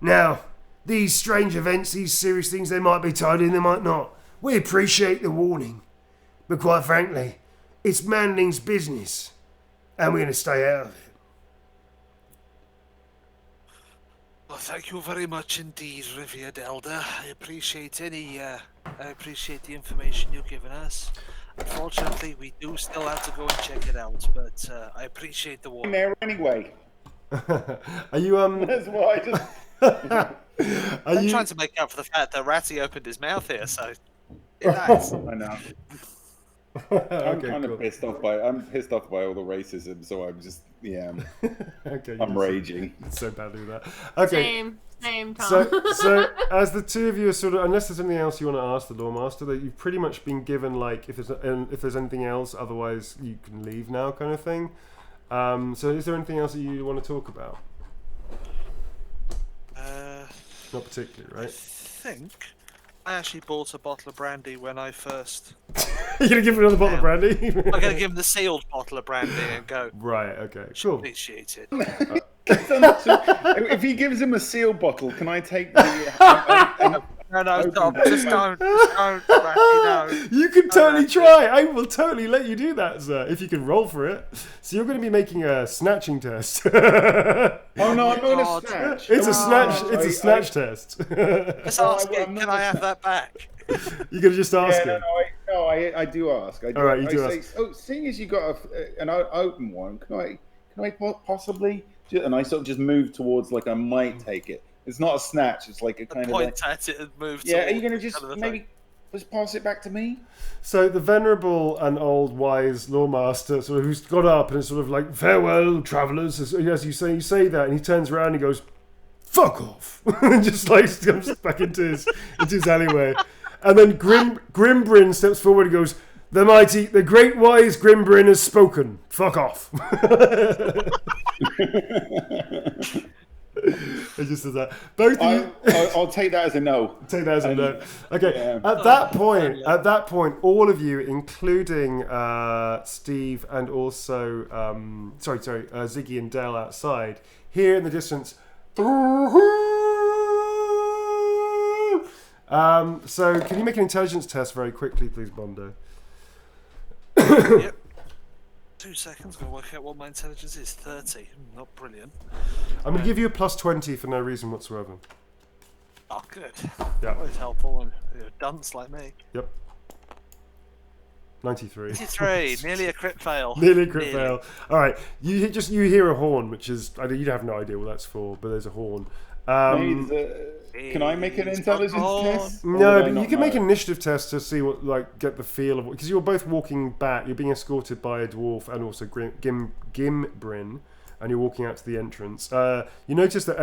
Now, these strange events, these serious things, they might be tied in, they might not. We appreciate the warning. But quite frankly, it's Manling's business. And we're going to stay out of it. Well, thank you very much indeed, revered elder. I appreciate the information you've given us. Unfortunately, we do still have to go and check it out, but I appreciate the warning. There anyway. Are you That's why I just. I'm trying to make up for the fact that Ratty opened his mouth here, so. Nice. I know. I'm kind of pissed off by all the racism, so I'm just okay, I'm raging. So badly with that. Okay. Same, Tom. So as the two of you are sort of, unless there's anything else you want to ask the Lawmaster, that you've pretty much been given like if there's anything else, otherwise you can leave now, kind of thing. So is there anything else that you want to talk about? Not particularly, right? I think I actually bought a bottle of brandy when I first. You're gonna give him another bottle of brandy? I'm gonna give him the sealed bottle of brandy and go. Right. Okay. Cool. Appreciate it. If he gives him a seal bottle, can I take the? No, stop. Just don't, Ratty, no. You can totally try. I will totally let you do that, sir, if you can roll for it. So you're going to be making a snatching test. Oh no, I'm not going to snatch. It's a snatch. It's a snatch test. Just ask it. Can I have that back? You're going to just ask him. No, I do ask. All right, you do ask. Oh, seeing as you got an open one, can I possibly? And I sort of just move towards like I might take it. It's not a snatch. It's like a kind of point at it and move. Yeah, are you going to just maybe just pass it back to me? So the venerable and old wise Lawmaster, sort of who's got up and is sort of like, "Farewell, travellers," as you say that, and he turns around and he goes, "Fuck off," and just like comes back into his alleyway, and then Grimbrin steps forward and goes, The great wise Grimbrin has spoken. Fuck off. It just says that. Both of you. I'll take that as a no. Take that as a no. Okay. Yeah. At that point, all of you, including Steve and also Ziggy and Dale outside, hear in the distance. So can you make an intelligence test very quickly, please, Bondo? Yep. 2 seconds. Gonna work out what my intelligence is. 30. Not brilliant. I'm gonna give you a plus 20 for no reason whatsoever. Oh, good. Yeah. Always helpful when you're a dunce like me. Yep. 93. 93. Nearly a crit fail. Nearly a crit fail. All right. You hear a horn, which is you have no idea what that's for, but there's a horn. Can I make an intelligence test? No, but you can make an initiative test to see get the feel of because you're both walking back. You're being escorted by a dwarf and also Gimbrin, and you're walking out to the entrance. You notice that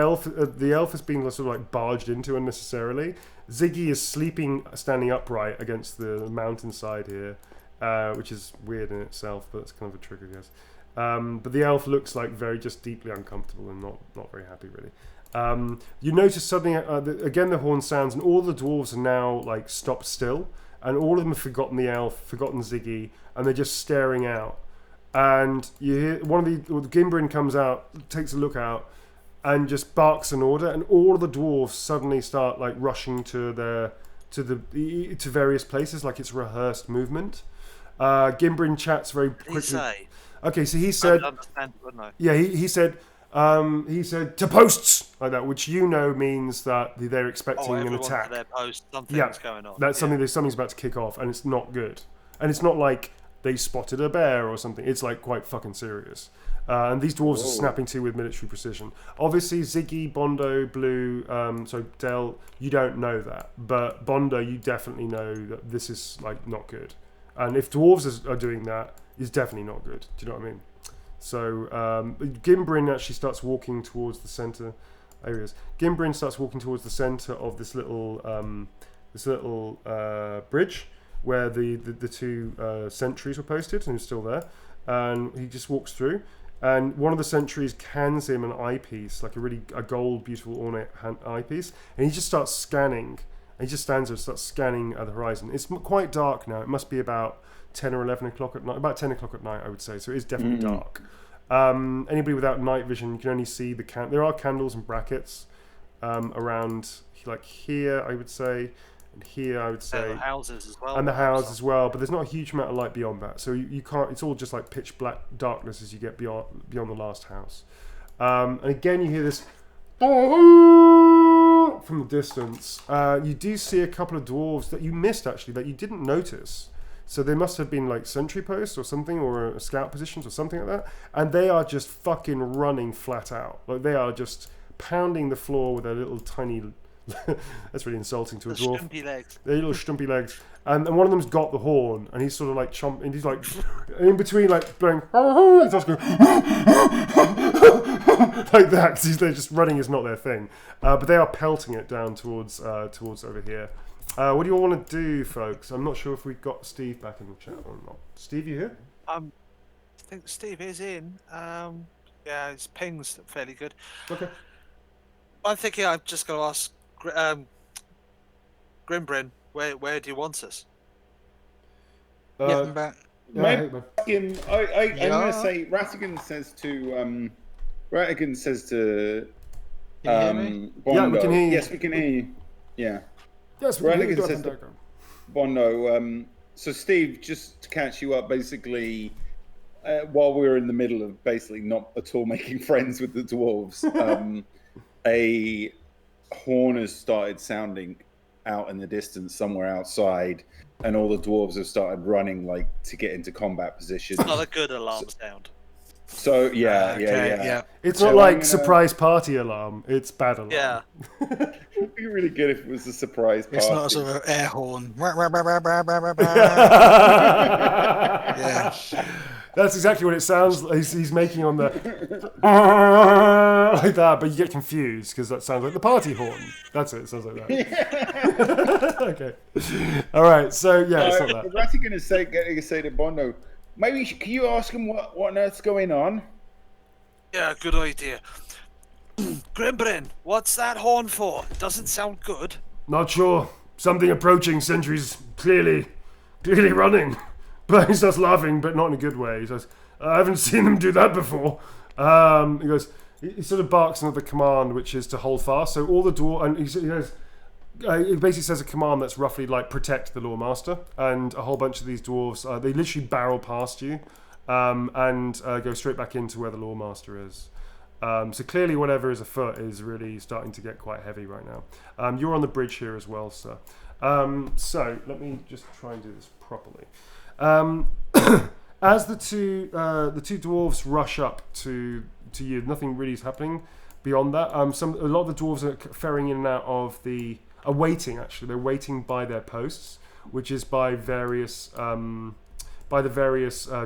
the elf has been sort of like barged into unnecessarily. Ziggy is standing upright against the mountainside here, which is weird in itself, but it's kind of a trick, I guess. But the elf looks like very just deeply uncomfortable and not very happy really. You notice suddenly again the horn sounds, and all the dwarves are now like stopped still, and all of them have forgotten the elf, forgotten Ziggy, and they're just staring out. And you hear the Gimbrin comes out, takes a look out, and just barks an order, and all of the dwarves suddenly start like rushing to various places, like it's rehearsed movement. Gimbrin chats very quickly. Okay, so he said. I understand, wouldn't I? Yeah, he said. He said to posts like that, which means that they're expecting an attack. To their post. Something's going on. That's something's about to kick off, and it's not good. And it's not like they spotted a bear or something. It's like quite fucking serious. And these dwarves are snapping to with military precision. Obviously, Ziggy, Bondo, Blue, Del, you don't know that, but Bondo, you definitely know that this is like not good. And if dwarves are doing that, it's definitely not good. Do you know what I mean? So Gimbrin actually starts walking towards the center. Areas. Gimbrin starts walking towards the center of this little bridge where the two sentries were posted, and he's still there. And he just walks through, and one of the sentries hands him an eyepiece, like a gold, beautiful, ornate eyepiece, and he just starts scanning. And he just stands there and starts scanning at the horizon. It's quite dark now. It must be about 10 or 11 o'clock at night. About 10 o'clock at night, I would say. So it is definitely dark. Anybody without night vision, you can only see there are candles and brackets around, like here, I would say, and here, I would say. And the houses as well. And the houses as well, but there's not a huge amount of light beyond that. So you can't. It's all just like pitch black darkness as you get beyond the last house. And again, you hear this from the distance. You do see a couple of dwarves that you missed, actually, that you didn't notice. So they must have been like sentry posts or something, or scout positions or something like that. And they are just fucking running flat out. Like they are just pounding the floor with their little tiny... That's really insulting to a dwarf. Stumpy legs. Their little stumpy legs. And one of them's got the horn, and he's sort of like and he's like in between, like blowing, he's just going like that, because they're just running is not their thing. But they are pelting it down towards over here. What do you all want to do, folks? I'm not sure if we've got Steve back in the chat or not. Steve, you here? I think Steve is in. Yeah, his ping's fairly good. Okay. I'm thinking I'm just going to ask Gimbrin, where do you want us? Yeah, I'm back. I'm going to say Ratigan says to Yeah, Bondo. we can hear you. Yes, we can hear you. Yeah. Yes, we can hear you. Ratigan says to Bondo. So Steve, just to catch you up, basically, while we were in the middle of basically not at all making friends with the dwarves, a horn has started sounding out in the distance somewhere outside, and all the dwarves have started running like to get into combat position. It's not a good alarm sound. So yeah. It's not like surprise party alarm. It's bad alarm. Yeah. It'd be really good if it was a surprise party. It's not a sort of air horn. Yeah. That's exactly what it sounds like. He's making on the like that, but you get confused because that sounds like the party horn. That's it. It sounds like that. Okay. All right. So yeah, it's not that. What's he gonna say to Bondo? Maybe can you ask him what on earth's going on? Yeah, good idea. Grimbrin, what's that horn for? Doesn't sound good. Not sure. Something approaching. Sentries clearly running. But he starts laughing, but not in a good way. He says, I haven't seen them do that before. He goes, he sort of barks another command, which is to hold fast. So all the dwarves, and he goes, it basically says a command that's roughly like protect the Lawmaster, and a whole bunch of these dwarves, they literally barrel past you and go straight back into where the Lawmaster is. So clearly whatever is afoot is really starting to get quite heavy right now. You're on the bridge here as well, sir. So let me just try and do this properly. As the two dwarves rush up to you, nothing really is happening beyond that. A lot of the dwarves are ferrying in and out of are waiting. Actually, they're waiting by their posts, which is by the various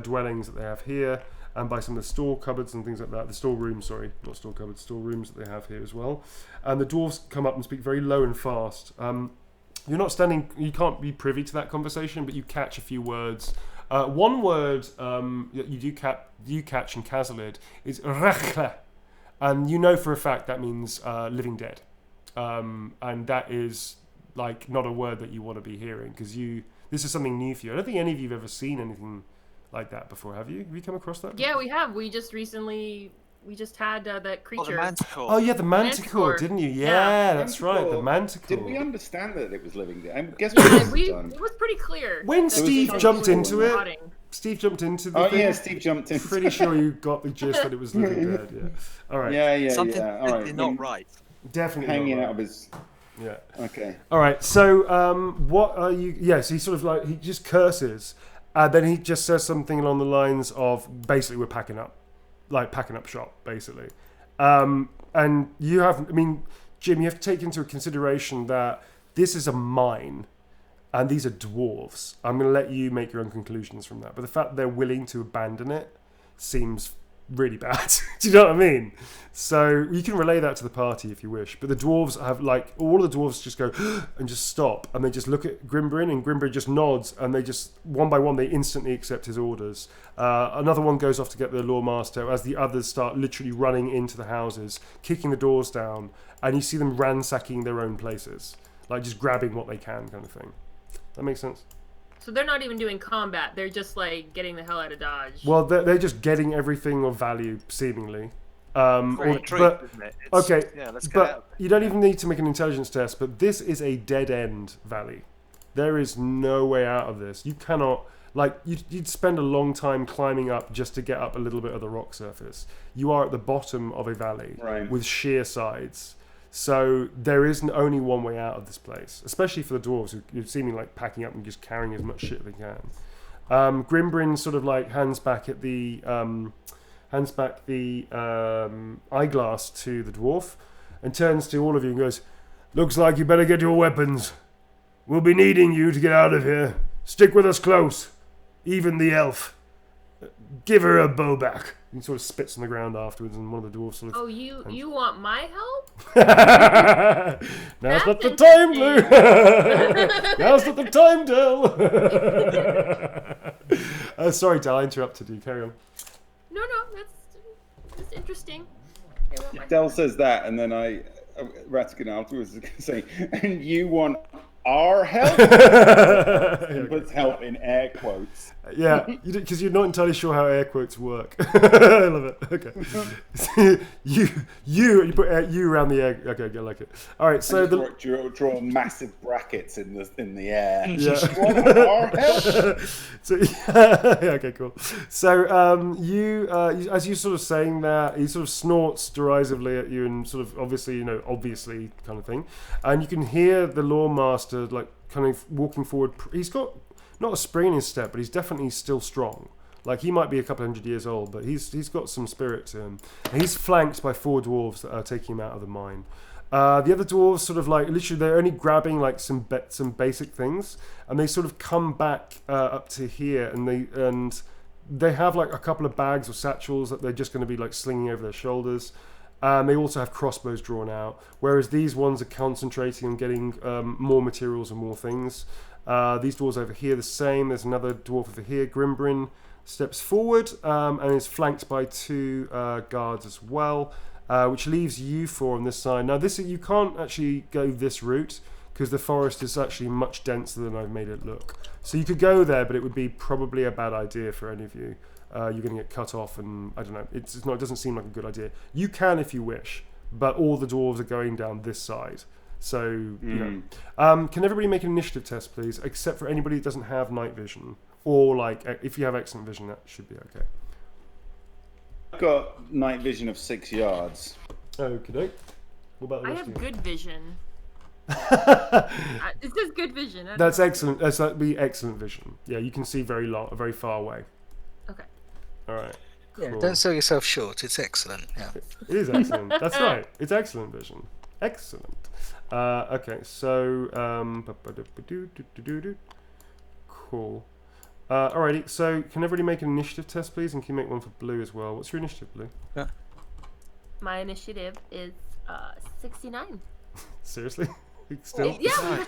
dwellings that they have here, and by some of the store cupboards and things like that. The store rooms, sorry, not store cupboards, store rooms that they have here as well. And the dwarves come up and speak very low and fast. You're not standing, you can't be privy to that conversation, but you catch a few words. One word you do catch in Kazalid is Rachla, and you know for a fact that means living dead. And that is like not a word that you want to be hearing, because this is something new for you. I don't think any of you have ever seen anything like that before, have you? Have you come across that? Yeah, we have. We just had that creature. Oh, the Manticore. Oh yeah, the Manticore, didn't you? Yeah, that's right, the Manticore. Did we understand that it was living there? I guess it was pretty clear. When Steve jumped into it, Steve jumped into the thing. Oh yeah, Steve jumped in. Pretty sure you got the gist that it was living dead. Yeah. All right. Yeah. Something All right. not right. Definitely hanging not right. out of his. Yeah. Okay. All right. So, what are you? Yes, he sort of like he just curses, then he just says something along the lines of basically we're packing up shop, basically. And you have, I mean, Jim, you have to take into consideration that this is a mine, and these are dwarves. I'm going to let you make your own conclusions from that. But the fact they're willing to abandon it seems really bad. Do you know what I mean? So you can relay that to the party if you wish. But the dwarves have, like, all of the dwarves just go and just stop, and they just look at Grimbrin, and Grimbrin just nods, and they just, one by one, they instantly accept his orders. Another one goes off to get the Lawmaster as the others start literally running into the houses, kicking the doors down, and you see them ransacking their own places, like just grabbing what they can, kind of thing. That makes sense? So they're not even doing combat. They're just like getting the hell out of Dodge. Well, they're just getting everything of value, seemingly. But okay, yeah, let's get but out. you don't even need to make an intelligence test. But this is a dead end valley. There is no way out of this. You cannot, like, you'd spend a long time climbing up just to get up a little bit of the rock surface. You are at the bottom of a valley with sheer sides. So there is only one way out of this place, especially for the dwarves who are seeming like packing up and just carrying as much shit as they can. Grimbrin sort of like hands back the eyeglass to the dwarf and turns to all of you and goes, "Looks like you better get your weapons. We'll be needing you to get out of here. Stick with us close. Even the elf. Give her a bow back." He sort of spits on the ground afterwards, and one of the dwarves sort of... Oh, you want my help? Now's not the time, Blue. Now's not the time, Del. Sorry, Del, I interrupted you. Carry on. No, that's interesting. Del says that, and then Ratigan afterwards is going to say, "And you want our help?" He puts help in air quotes. Yeah, because you're not entirely sure how air quotes work. I love it. Okay. you put you around the air. Okay, I like it. All right, so draw massive brackets in the air. Yeah. Our help. So yeah, okay, cool. So you as you sort of saying that, he sort of snorts derisively at you and sort of obviously kind of thing, and you can hear the Lawmaster like kind of walking forward. He's got not a spring in his step, but he's definitely still strong. Like, he might be a couple hundred years old, but he's got some spirit to him. And he's flanked by 4 dwarves that are taking him out of the mine. The other dwarves sort of like, literally, they're only grabbing like some basic things, and they sort of come back up to here, and they have like a couple of bags or satchels that they're just going to be like slinging over their shoulders. They also have crossbows drawn out, whereas these ones are concentrating on getting more materials and more things. These dwarves over here the same. There's another dwarf over here. Grimbrin steps forward and is flanked by 2 guards as well. which leaves you four on this side. Now, you can't actually go this route because the forest is actually much denser than I've made it look. So you could go there, but it would be probably a bad idea for any of you. You're going to get cut off, and I don't know. It doesn't seem like a good idea. You can if you wish, but all the dwarves are going down this side. So, you know. Can everybody make an initiative test, please? Except for anybody that doesn't have night vision. Or, like, if you have excellent vision, that should be okay. I've got night vision of 6 yards. Okay. What about the I rest have of you? good vision. It says good vision. That's excellent. That'd be excellent vision. Yeah, you can see very far away. Okay. All right. Yeah, Cool. don't sell yourself short. It's excellent. Yeah. It is excellent. That's right. It's excellent vision. Excellent. Okay, so cool. Alrighty. So can everybody make an initiative test, please, and can you make one for Blue as well? What's your initiative, Blue? My initiative is 69. Seriously? Still? Yeah.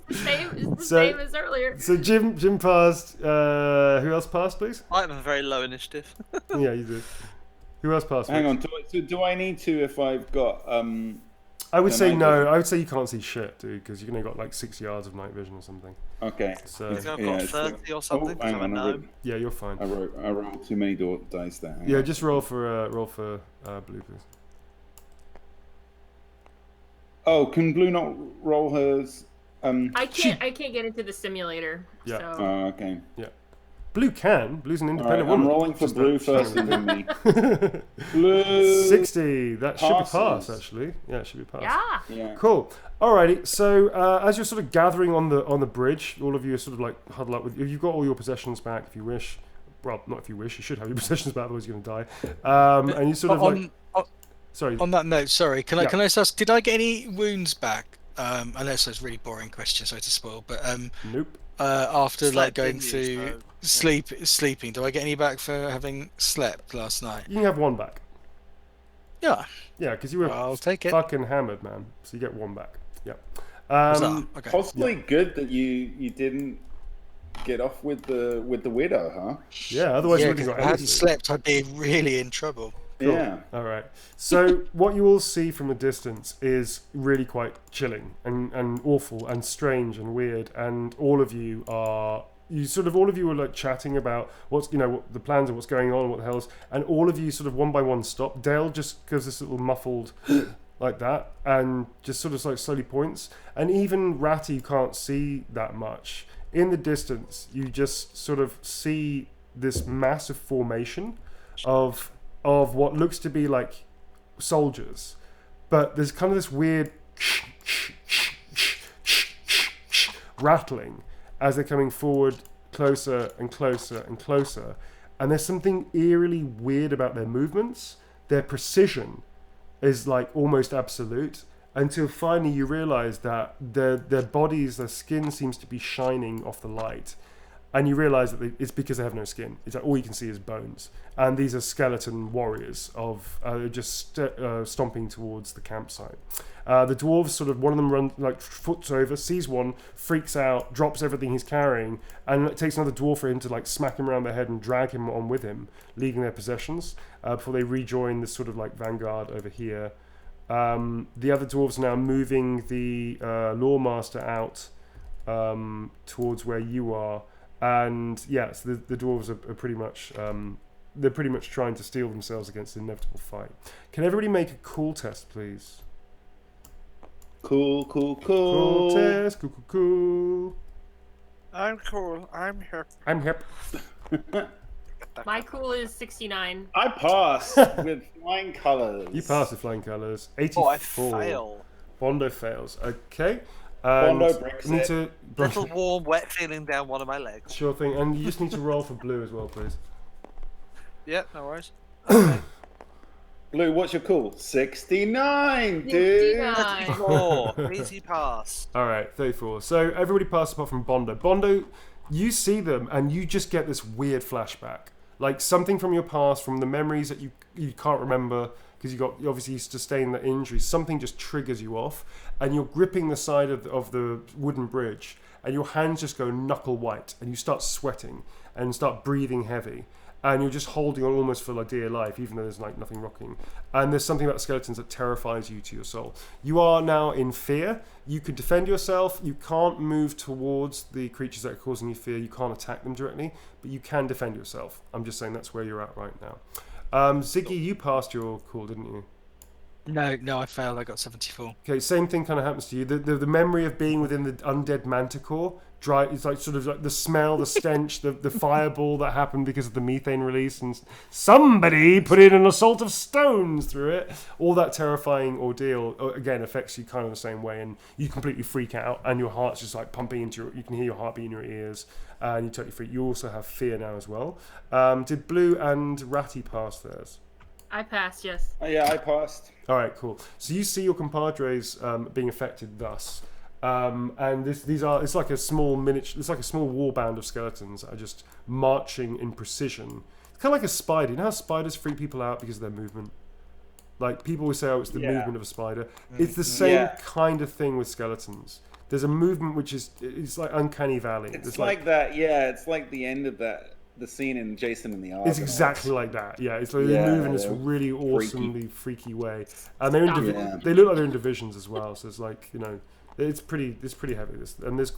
It's the same as earlier. So Jim passed. Who else passed, please? I have a very low initiative. Yeah, you do. Who else passed? Hang please? on. Do I need to if I've got I would the say night no. vision? I would say you can't see shit, dude, because you've only got like 6 yards of night vision or something. Okay. So I think I've got 30 or something. Oh, hang so I on, know. yeah, you're fine. I rolled too many dice there. Hang Yeah, on. just roll for Blue, please. Oh, can Blue not roll hers? I can't get into the simulator. Yeah. So. Oh, okay. Blue can. Blue's an All right, independent I'm woman. rolling for Just Blue that- first and then me. Blue 60. That should be pass, passes. actually. Yeah, it should be pass. Yeah. Yeah. Cool. Alrighty. So as you're sort of gathering on the bridge, all of you are sort of like huddle up with. If you've got all your possessions back, if you wish. Well, not if you wish. You should have your possessions back, otherwise you're going to die. And you sort of like. Sorry. On that note, sorry, can I Yeah. just ask, did I get any wounds back? I know it's a really boring question, sorry to spoil, but Nope. after Slept, like going didn't you, through so- sleeping, do I get any back for having slept last night? You can have one back. Yeah. Yeah, because you were I'll take it. fucking hammered, man. So you get one back. Yeah. Was that? Okay. Possibly good that you didn't get off with the widow, huh? Yeah. Otherwise, Yeah, you 'cause wouldn't if got I hadn't anything. slept, I'd be really in trouble. Cool. Yeah. All right. So what you all see from a distance is really quite chilling and awful and strange and weird. And all of you are like chatting about what the plans and what's going on and what the hell's. And all of you sort of one by one stop. Dale just gives this little muffled like that and just sort of like slowly points. And even Ratty, you can't see that much. In the distance, you just sort of see this massive formation of what looks to be like soldiers, but there's kind of this weird rattling as they're coming forward closer and closer and closer, and there's something eerily weird about their movements. Their precision is like almost absolute, until finally you realize that their bodies, their skin seems to be shining off the light. And you realise that it's because they have no skin. It's like all you can see is bones. And these are skeleton warriors of just stomping towards the campsite. The dwarves one of them runs like foots over, sees one, freaks out, drops everything he's carrying, and it takes another dwarf for him to like smack him around the head and drag him on with him, leaving their possessions before they rejoin this sort of like vanguard over here. The other dwarves are now moving the Lawmaster out towards where you are. And yes, the dwarves are pretty much they're pretty much trying to steel themselves against the inevitable fight. Can everybody make a cool test, please? Cool. Cool test. Cool. I'm cool. I'm here. I'm hip. My cool is 69. I passed with flying colours. You passed with flying colours. 84. Oh, I fail. Bondo fails. Okay. Bondo breaks you need it. to Little warm, wet feeling down one of my legs. Sure thing. And you just need to roll for Blue as well, please. Yeah, no worries. Blue, what's your cool? 69, dude. 69. 34. Easy pass. All right, 34. So everybody passed apart from Bondo. Bondo, you see them and you just get this weird flashback. Like something from your past, from the memories that you can't remember because you obviously sustained the injury. Something just triggers you off and you're gripping the side of the wooden bridge and your hands just go knuckle white and you start sweating and start breathing heavy. and you're just holding on almost for like dear life, even though there's like nothing rocking. And there's something about skeletons that terrifies you to your soul. You are now in fear. You can defend yourself. You can't move towards the creatures that are causing you fear. You can't attack them directly, but you can defend yourself. I'm just saying that's where you're at right now. Ziggy, you passed your call, didn't you? No, I failed. I got 74. Okay, same thing kind of happens to you. The memory of being within the undead manticore, it's like sort of like the smell, the stench, the fireball that happened because of the methane release, and somebody put in an assault of stones through it. All that terrifying ordeal again affects you kind of the same way, and you completely freak out, and your heart's just like pumping into you can hear your heartbeat in your ears, and you totally freak. You also have fear now as well. Did Blue and Ratty pass theirs? I passed, yes. Yeah, I passed. All right, cool. So you see your compadres being affected thus, and it's like a small war band of skeletons that are just marching in precision. It's kind of like a spider. You know how spiders freak people out because of their movement? Like people always say, "Oh, it's the movement of a spider." It's the same kind of thing with skeletons. There's a movement which it's like uncanny valley. It's like that. Yeah, it's like the end of the scene in Jason and the Argonauts. It's exactly like that. Yeah, it's like they move in this really awesomely freaky way, and they look like they're in divisions as well. So it's like, you know, it's pretty heavy. And there's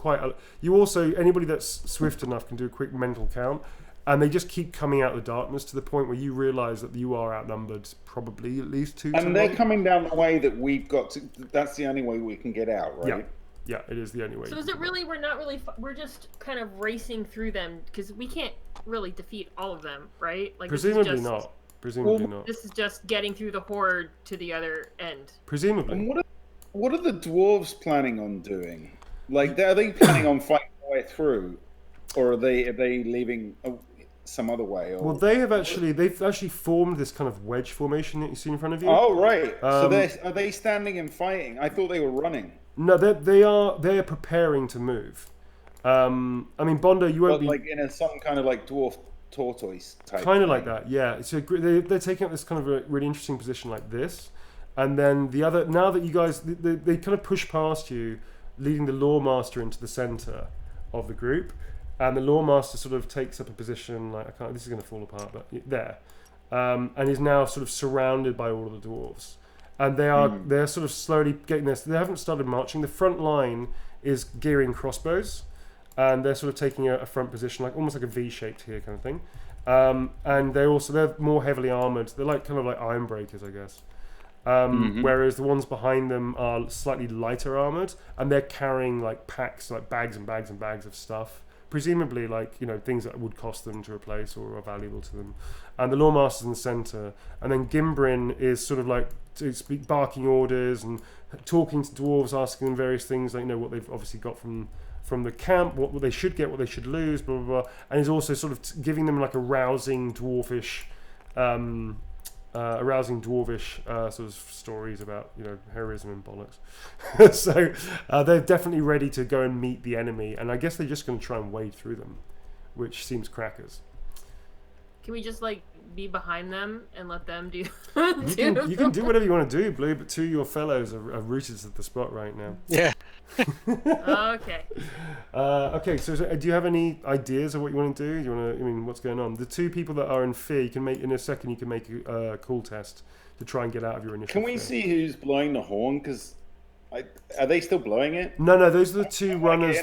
you also, anybody that's swift enough can do a quick mental count, and they just keep coming out of the darkness to the point where you realise that you are outnumbered probably at least 2 to 1. And they're coming down the way that we've got to. That's the only way we can get out, right? Yeah. Yeah, it is the only way. So is it really? We're just kind of racing through them because we can't really defeat all of them, right? Like presumably not. Presumably not. This is just getting through the horde to the other end. Presumably. And what are the dwarves planning on doing? Like, are they planning on fighting their way through, or are they leaving some other way? Or... Well, they've actually formed this kind of wedge formation that you see in front of you. Oh right. So are they standing and fighting? I thought they were running. No, they are preparing to move. I mean, Bondo, you won't be like in some kind of like dwarf tortoise type. Kind of like that, yeah. So they're taking up this kind of a really interesting position like this, and then the other. Now that you guys, they kind of push past you, leading the Lawmaster into the center of the group, and the Lawmaster sort of takes up a position like this is going to fall apart, but there, and is now sort of surrounded by all of the dwarves. And they're sort of slowly getting this. They haven't started marching. The front line is gearing crossbows, and they're sort of taking a front position, like almost like a V-shaped here kind of thing. And they're more heavily armored. They're like kind of like iron breakers, I guess. Whereas the ones behind them are slightly lighter armored, and they're carrying like packs, like bags and bags and bags of stuff. Presumably, like, you know, things that would cost them to replace or are valuable to them. And the Lawmaster's in the centre, and then Gimbrin is sort of like barking orders and talking to dwarves, asking them various things, like, you know, what they've obviously got from the camp, what they should get, what they should lose, blah blah blah. And he's also sort of giving them like a rousing dwarfish sort of stories about, you know, heroism and bollocks. So they're definitely ready to go and meet the enemy, and I guess they're just going to try and wade through them, which seems crackers. Can we just like be behind them and let them do? You can do whatever you want to do, Blue, but two of your fellows are rooted at the spot right now. Yeah. Okay. Okay. So do you have any ideas of what you want to do? What's going on? The two people that are in fear, you can make in a second. You can make a call test to try and get out of your initial. Can we see who's blowing the horn? Because are they still blowing it? No. Those are the two runners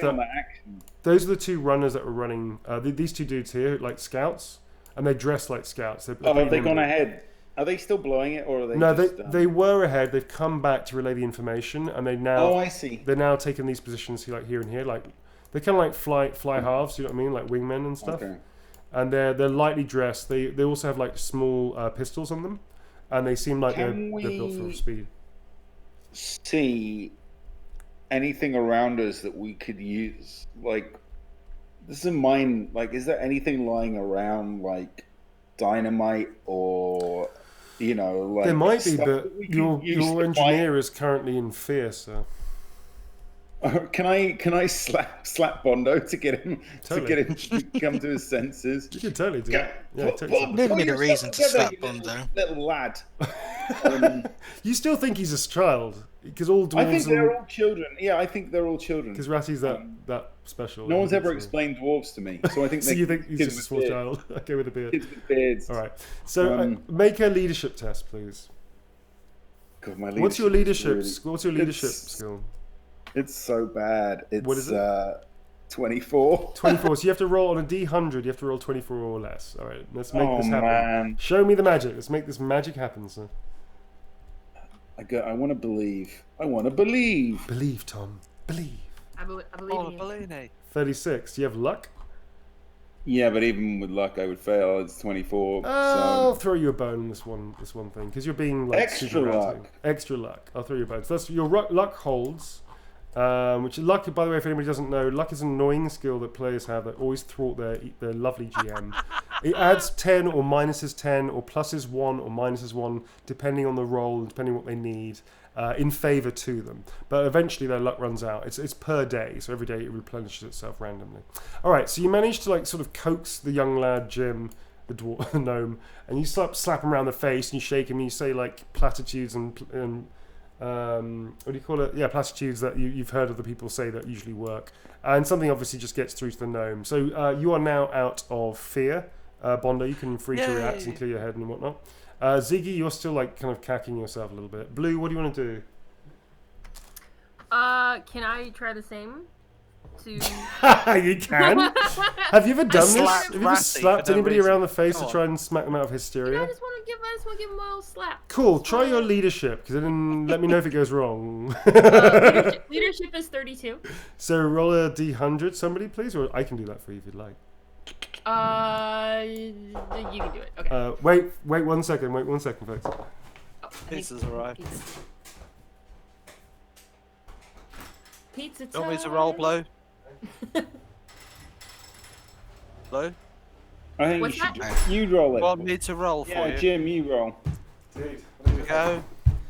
Those are the two runners that were running. These two dudes here, like scouts, and they dress like scouts. Have they gone ahead? Are they still blowing it, or are they? No, they were ahead. They've come back to relay the information, and they now. Oh, I see. They're now taking these positions here, like here and here, like they're kind of like fly halves. You know what I mean, like wingmen and stuff. Okay. And they're lightly dressed. They also have like small pistols on them, and they seem like they're built for speed. See anything around us that we could use? Like, this is mine. Like, is there anything lying around, like dynamite or, you know, like there might be, but your engineer is currently in fear, so. Can I slap Bondo to get him to come to his senses? You can totally do it. Never need a reason to slap Bondo. Little lad. You still think he's a child because all dwarves. I think they're all children. Yeah, I think they're all children. Because Ratty's that special. No one's ever explained dwarves to me, so I think. So you think he's just a small child? Okay, with a beard. Kids with beards. All right. So make a leadership test, please. God, my leadership. What's your leadership? Really, What's your leadership skill? It's so bad. It's, what is it? 24. 24. So you have to roll on a D100. You have to roll 24 or less. All right. Let's make this happen. Man. Show me the magic. Let's make this magic happen, sir. I want to believe. I want to believe. Believe, Tom. Believe. I believe in you. 36. Do you have luck? Yeah, but even with luck, I would fail. It's 24. I'll throw you a bone on this one thing because you're being like extra luck. Extra luck. I'll throw you a bone. So that's your luck holds. Which luck, by the way, if anybody doesn't know, luck is an annoying skill that players have that always thwart their lovely GM. It adds 10 or minuses 10 or pluses 1 or minuses 1 depending on the roll and depending on what they need in favour to them. But eventually their luck runs out. It's per day, so every day it replenishes itself randomly. All right, so you manage to like sort of coax the young lad Jim, the gnome, and you slap him around the face and you shake him and you say like platitudes and what do you call it? Yeah, platitudes that you've heard other people say that usually work. And something obviously just gets through to the gnome. So you are now out of fear. Bondo, you can free to react and clear your head and whatnot. Ziggy, you're still like kind of cacking yourself a little bit. Blue, what do you want to do? Can I try the same? You can. Have you ever done this? Have you ever slapped anybody around the face to try and smack them out of hysteria? I just want to give him a little slap. Cool. Try your leadership, because then let me know if it goes wrong. Leadership is 32. So roll a D100, somebody, please, or I can do that for you if you'd like. You can do it. Okay. Wait 1 second. Wait 1 second, folks. Pizza's arrived. Pizza time. Do you want me to roll, Blow? Blow? I think you roll it. Want me to roll for you? Yeah, Jim, you roll. Here we go.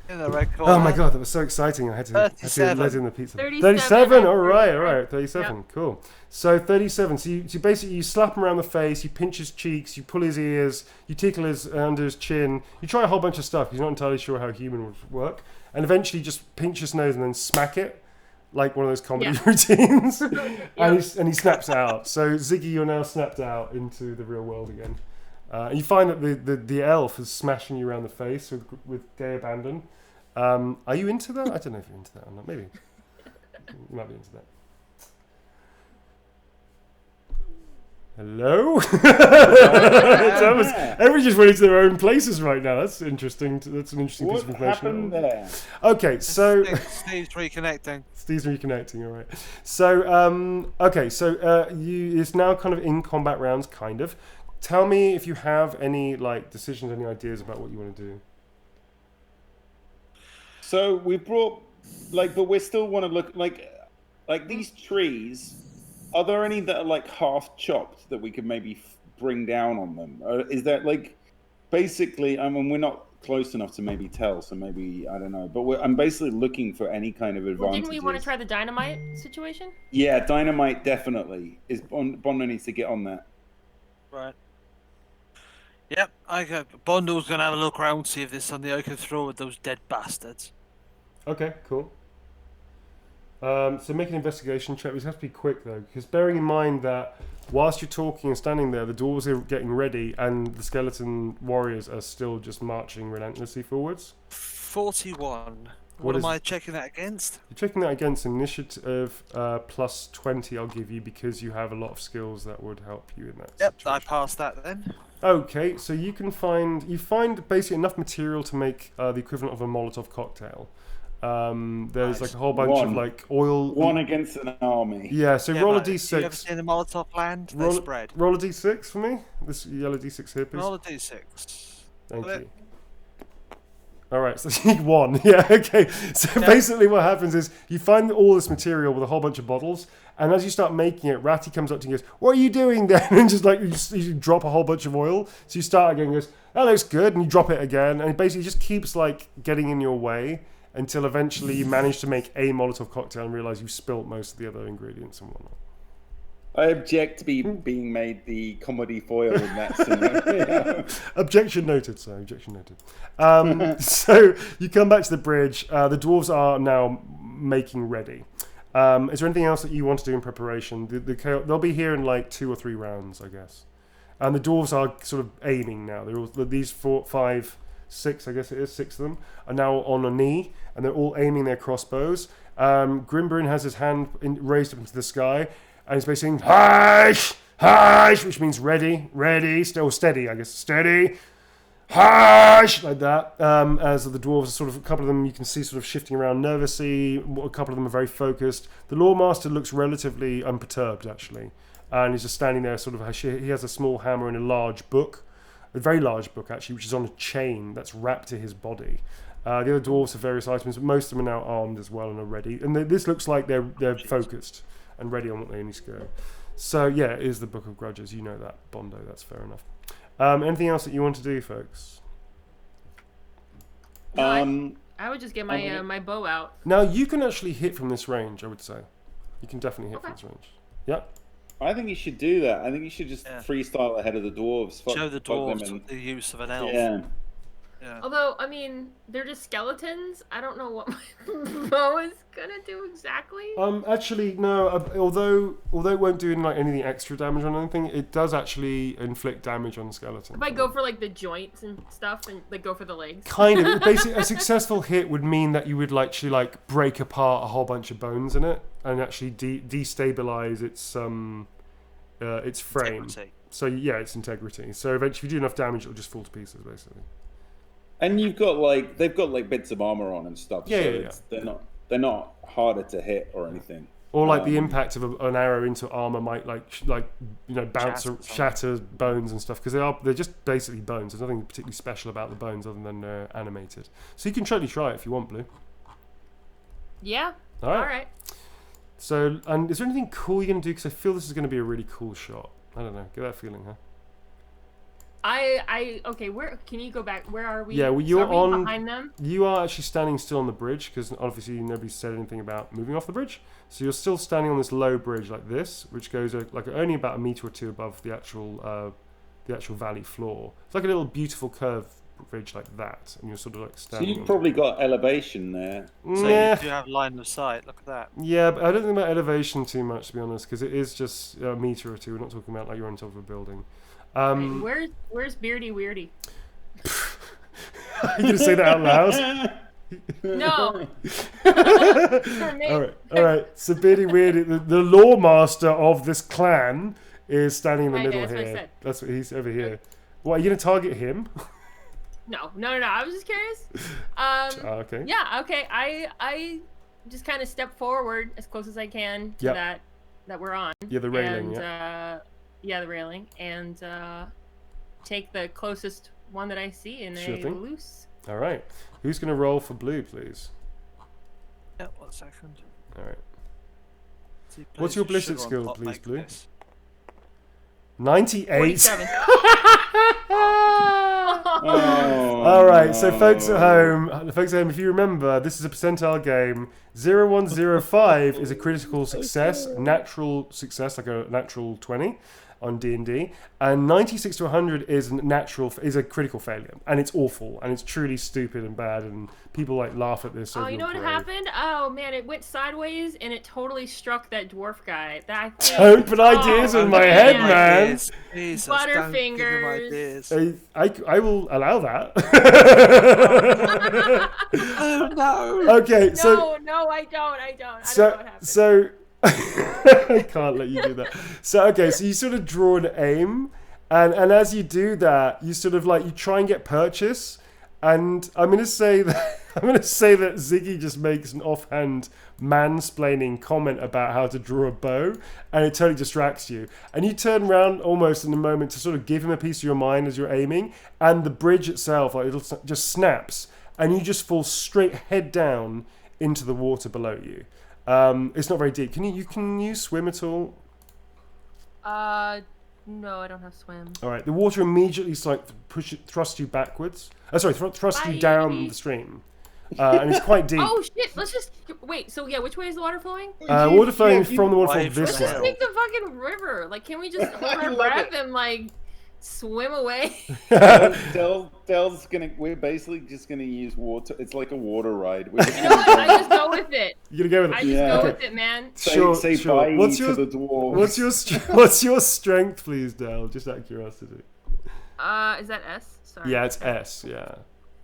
In the red corner. Oh my god, that was so exciting. I had to let in the pizza. 37. All right. 37. Yep. Cool. So 37. So you basically you slap him around the face, you pinch his cheeks, you pull his ears, you tickle his under his chin. You try a whole bunch of stuff because you're not entirely sure how human would work, and eventually just pinch his nose and then smack it. Like one of those comedy routines, and he snaps out. So Ziggy, you're now snapped out into the real world again. And you find that the elf is smashing you around the face with gay abandon. Are you into that? I don't know if you're into that or not. Maybe you might be into that. Hello? Everybody just went into their own places right now. That's interesting. That's an interesting piece of information. What happened there? Okay, so Steve's reconnecting. All right. So, it's now kind of in combat rounds, kind of. Tell me if you have any like decisions, any ideas about what you want to do. So we brought but we still want to look like these trees. Are there any that are like half chopped that we could maybe bring down on them? Or is that like basically? I mean, we're not close enough to maybe tell, so maybe I don't know. But I'm basically looking for any kind of advantages. Well, didn't we want to try the dynamite situation? Yeah, dynamite definitely is. Bondo needs to get on that. Right. Yep, Bondo's gonna have a look around, see if there's something I can throw at those dead bastards. Okay, cool. So make an investigation check. This has to be quick though, because bearing in mind that whilst you're talking and standing there, the dwarves are getting ready, and the skeleton warriors are still just marching relentlessly forwards. 41. What am I checking that against? You're checking that against initiative plus 20. I'll give you because you have a lot of skills that would help you in that. Yep, situation. I passed that then. Okay, so you find basically enough material to make the equivalent of a Molotov cocktail. There's like a whole bunch of like oil. One against an army. Yeah, so roll a d6. You ever seen the Molotov land? They spread. Roll a d6 for me. This yellow d6 here, please. Roll a d6. Thank you. All right, so you one. Yeah, okay. So basically what happens is you find all this material with a whole bunch of bottles, and as you start making it, Ratty comes up to you and goes, "What are you doing then?" And just like you drop a whole bunch of oil. So you start again and goes, "That looks good," and you drop it again, and it basically just keeps like getting in your way until eventually you manage to make a Molotov cocktail and realize you've spilt most of the other ingredients and whatnot. I object to being made the comedy foil in that scenario. Objection noted, sir. Objection noted. So you come back to the bridge. The dwarves are now making ready. Is there anything else that you want to do in preparation? They'll be here in like 2 or 3 rounds, I guess. And the dwarves are sort of aiming now. These 4, 5, 6, I guess it is, 6 of them, are now on a knee, and they're all aiming their crossbows. Grimbrun has his hand raised up into the sky, and he's basically saying, "Hush! Hush!" which means ready, still steady, I guess, steady. Hush! Like that. As the dwarves are sort of, a couple of them you can see sort of shifting around nervously, a couple of them are very focused. The Lawmaster looks relatively unperturbed, actually. And he's just standing there, sort of, he has a small hammer and a large book. A very large book, actually, which is on a chain that's wrapped to his body. The other dwarves have various items, but most of them are now armed as well and are ready. And this looks like they're focused and ready on what they need to go. So, yeah, it is the Book of Grudges. You know that, Bondo. That's fair enough. Anything else that you want to do, folks? No, I would just get my my bow out. Now, you can actually hit from this range, I would say. You can definitely hit from this range. Yep. I think you should do that. I think you should just freestyle ahead of the dwarves. Show the dwarves the use of an elf. Yeah. Yeah. Although, I mean, they're just skeletons. I don't know what my bow is gonna do exactly. Actually, no. Although it won't do like anything extra damage on anything, it does actually inflict damage on the skeleton. If I go for like the joints and stuff, and like go for the legs. Kind of. Basically, a successful hit would mean that you would actually like break apart a whole bunch of bones in it and actually destabilize its frame. Integrity. So yeah, its integrity. So eventually, if you do enough damage, it'll just fall to pieces, basically. And they've got like bits of armor on and stuff. Yeah. They're not harder to hit or anything. Or like the impact of an arrow into armor might bounce or shatter bones and stuff, because they're just basically bones. There's nothing particularly special about the bones other than they're animated. So you can totally try it if you want, Blue. Yeah. All right. So, and is there anything cool you're gonna do? Because I feel this is gonna be a really cool shot. I don't know. Get that feeling, huh? Okay, where can you go back? Where are we? Yeah, well, you're on behind them. You are actually standing still on the bridge, because obviously nobody said anything about moving off the bridge. So you're still standing on this low bridge like this, which goes like only about 1 meter or 2 above the actual valley floor. It's like a little beautiful curved bridge like that, and you're sort of like standing. So you've probably got elevation there. So you do have line of sight. Look at that. Yeah, but I don't think about elevation too much, to be honest, because it is just 1 meter or 2. We're not talking about like you're on top of a building. Where's Beardy Weirdy? Are you gonna say that out loud? No. All right. So Beardy Weirdy, the Lawmaster of this clan, is standing in the middle that's here. what I said. That's what he's over here. What, are you gonna target him? No. I was just curious. Okay. Yeah. Okay. I just kind of step forward as close as I can to that we're on. Yeah, the railing. The railing, and take the closest one that I see in a loose. All right. Who's going to roll for Blue, please? Yeah, 1 second. All right. What's your ballistic skill, please, Blue? This. 98. 47. All right. So, folks at home, if you remember, this is a percentile game. 0105 is a critical success, natural success, like a natural 20 on D&D, and 96 to 100 is a critical failure, and it's awful, and it's truly stupid and bad, and people like laugh at this. Oh, you know what happened? Oh man, it went sideways and it totally struck that dwarf guy. Don't put ideas in my head, man. Butterfingers. I will allow that. Oh no. Okay, so no, I don't. I don't so know what happened. so I can't let you do that. So you sort of draw an aim, and as you do that, you sort of you try and get purchase. And I'm gonna say that Ziggy just makes an offhand mansplaining comment about how to draw a bow, and it totally distracts you. And you turn around almost in a moment to sort of give him a piece of your mind as you're aiming, and the bridge itself, it'll just snaps, and you just fall straight head down into the water below you. It's not very deep. Can you swim at all? No, I don't have swim. All right. The water immediately thrust you backwards. Thrust you down the stream. And it's quite deep. Oh shit! Let's just wait. So yeah, which way is the water flowing? Water flowing from the waterfall Why this Let's way. just take the fucking river. Like, can we just hold our breath and like swim away? Dell's gonna. We're basically just gonna use water. It's like a water ride. We're just You know what? I just go with it. You're gonna go with I it. just go Yeah. with it, man. say bye to the dwarves. What's your strength, please, Dell? Just out of curiosity. Is that S? Sorry. Yeah, it's S. Yeah.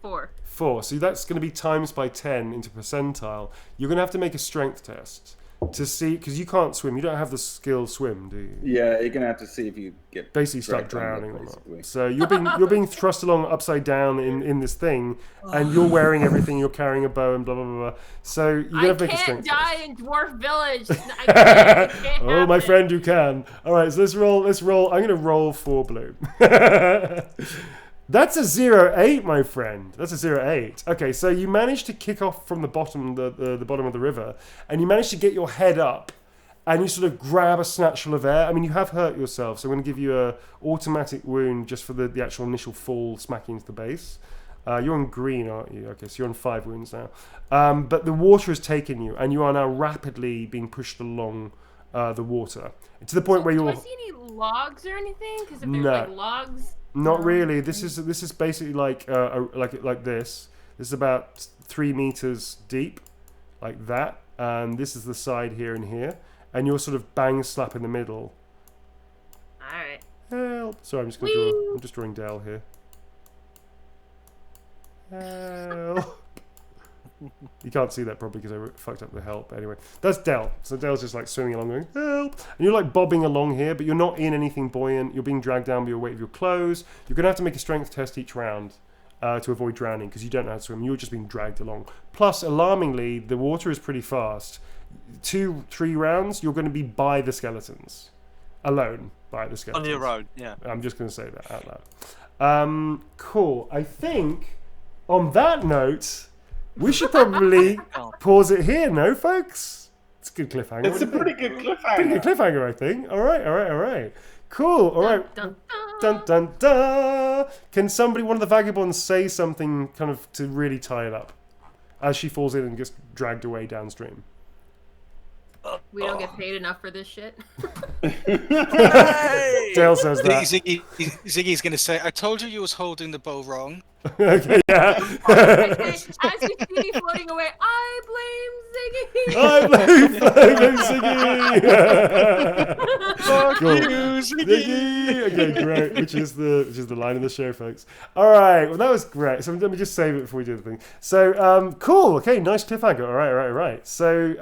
4. 4. So that's going to be times by 10 into percentile. You're going to have to make a strength test to see, because you can't swim. You don't have the skill swim, do you? Yeah, you're gonna have to see if you get Basically start dragged under, drowning or basically. not. So you're being thrust along upside down in this thing, and you're wearing everything. You're carrying a bow and blah blah blah. Blah. So you're I gonna have to make a can't strength die test. in Dwarf Village. I can't, it can't Oh, my happen. friend, you can. All right, so let's roll. I'm gonna roll 4 blue. That's a 0-8, my friend. That's a 0-8. Okay, so you managed to kick off from the bottom, the bottom of the river, and you managed to get your head up, and you sort of grab a snatchful of air. I mean, you have hurt yourself, so I'm going to give you a automatic wound just for the actual initial fall smacking into the base. You're on green, aren't you? Okay, so you're on 5 wounds now. But the water has taken you, and you are now rapidly being pushed along the water to the point where Do you're. I see any logs or anything? Because if there's No. like logs. Not really. This is basically like this. This is about 3 meters deep, like that, and this is the side here and here, and you're sort of bang slap in the middle. All right. Help! Sorry, I'm just gonna draw. I'm just drawing Dell here. Help! You can't see that probably because I fucked up the help. Anyway, that's Dell. So Dell's just like swimming along going, help! And you're like bobbing along here, but you're not in anything buoyant. You're being dragged down by your weight of your clothes. You're going to have to make a strength test each round to avoid drowning because you don't know how to swim. You're just being dragged along. Plus, alarmingly, the water is pretty fast. 2-3 rounds, you're going to be by the skeletons. Alone by the skeletons. On your own, yeah. I'm just going to say that out loud. Cool. I think on that note, we should probably pause it here, no, folks? It's a good cliffhanger. It's a pretty good cliffhanger. Pretty good cliffhanger, I think. All right. Cool. All right. Dun, Dun dun dun. Can somebody, one of the vagabonds, say something kind of to really tie it up as she falls in and gets dragged away downstream? We don't get paid enough for this shit. Dale says that. Ziggy's going to say, I told you was holding the bow wrong. Okay, yeah. As you see me floating away, I blame Ziggy. I blame Ziggy. Fuck Cool. you, Ziggy. Okay, great. Which is the line of the show, folks. All right. Well, that was great. So let me just save it before we do the thing. So, cool. Okay, nice cliffhanger. All right. So,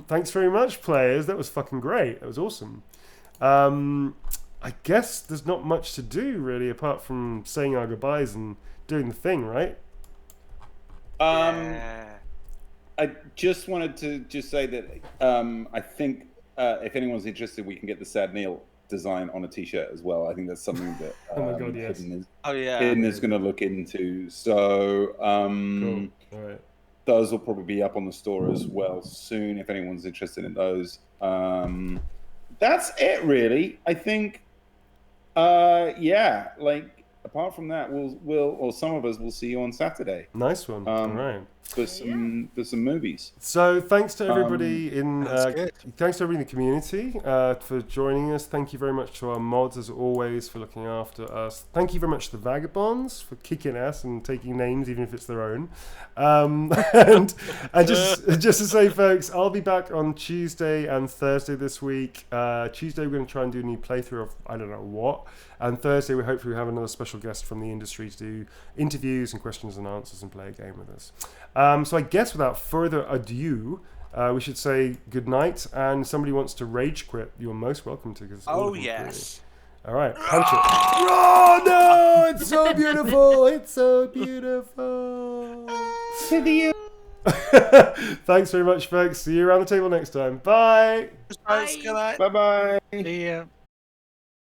thanks very much, players. That was fucking great. That was awesome. I guess there's not much to do really, apart from saying our goodbyes and doing the thing, right? I just wanted to say that I think if anyone's interested, we can get the Sad Neil design on a T-shirt as well. I think that's something that Oh my God, yes. Hidden is going to look into. So Cool. All right. those will probably be up on the store as well soon if anyone's interested in those. That's it, really. I think. Yeah, like. Apart from that, or some of us will see you on Saturday. Nice one. All right. For some movies. So thanks to everybody good. thanks to everybody in the community for joining us. Thank you very much to our mods as always for looking after us. Thank you very much to the Vagabonds for kicking ass and taking names even if it's their own. And just to say, folks, I'll be back on Tuesday and Thursday this week. Tuesday we're going to try and do a new playthrough of I don't know what. And Thursday we hopefully have another special guest from the industry to do interviews and questions and answers and play a game with us. So I guess without further ado, we should say good night. And somebody wants to rage quit, you're most welcome to. Oh, yes. All right, punch it. Oh, no, it's so beautiful. It's so beautiful. Thanks very much, folks. See you around the table next time. Bye. Bye. Bye-bye. See ya.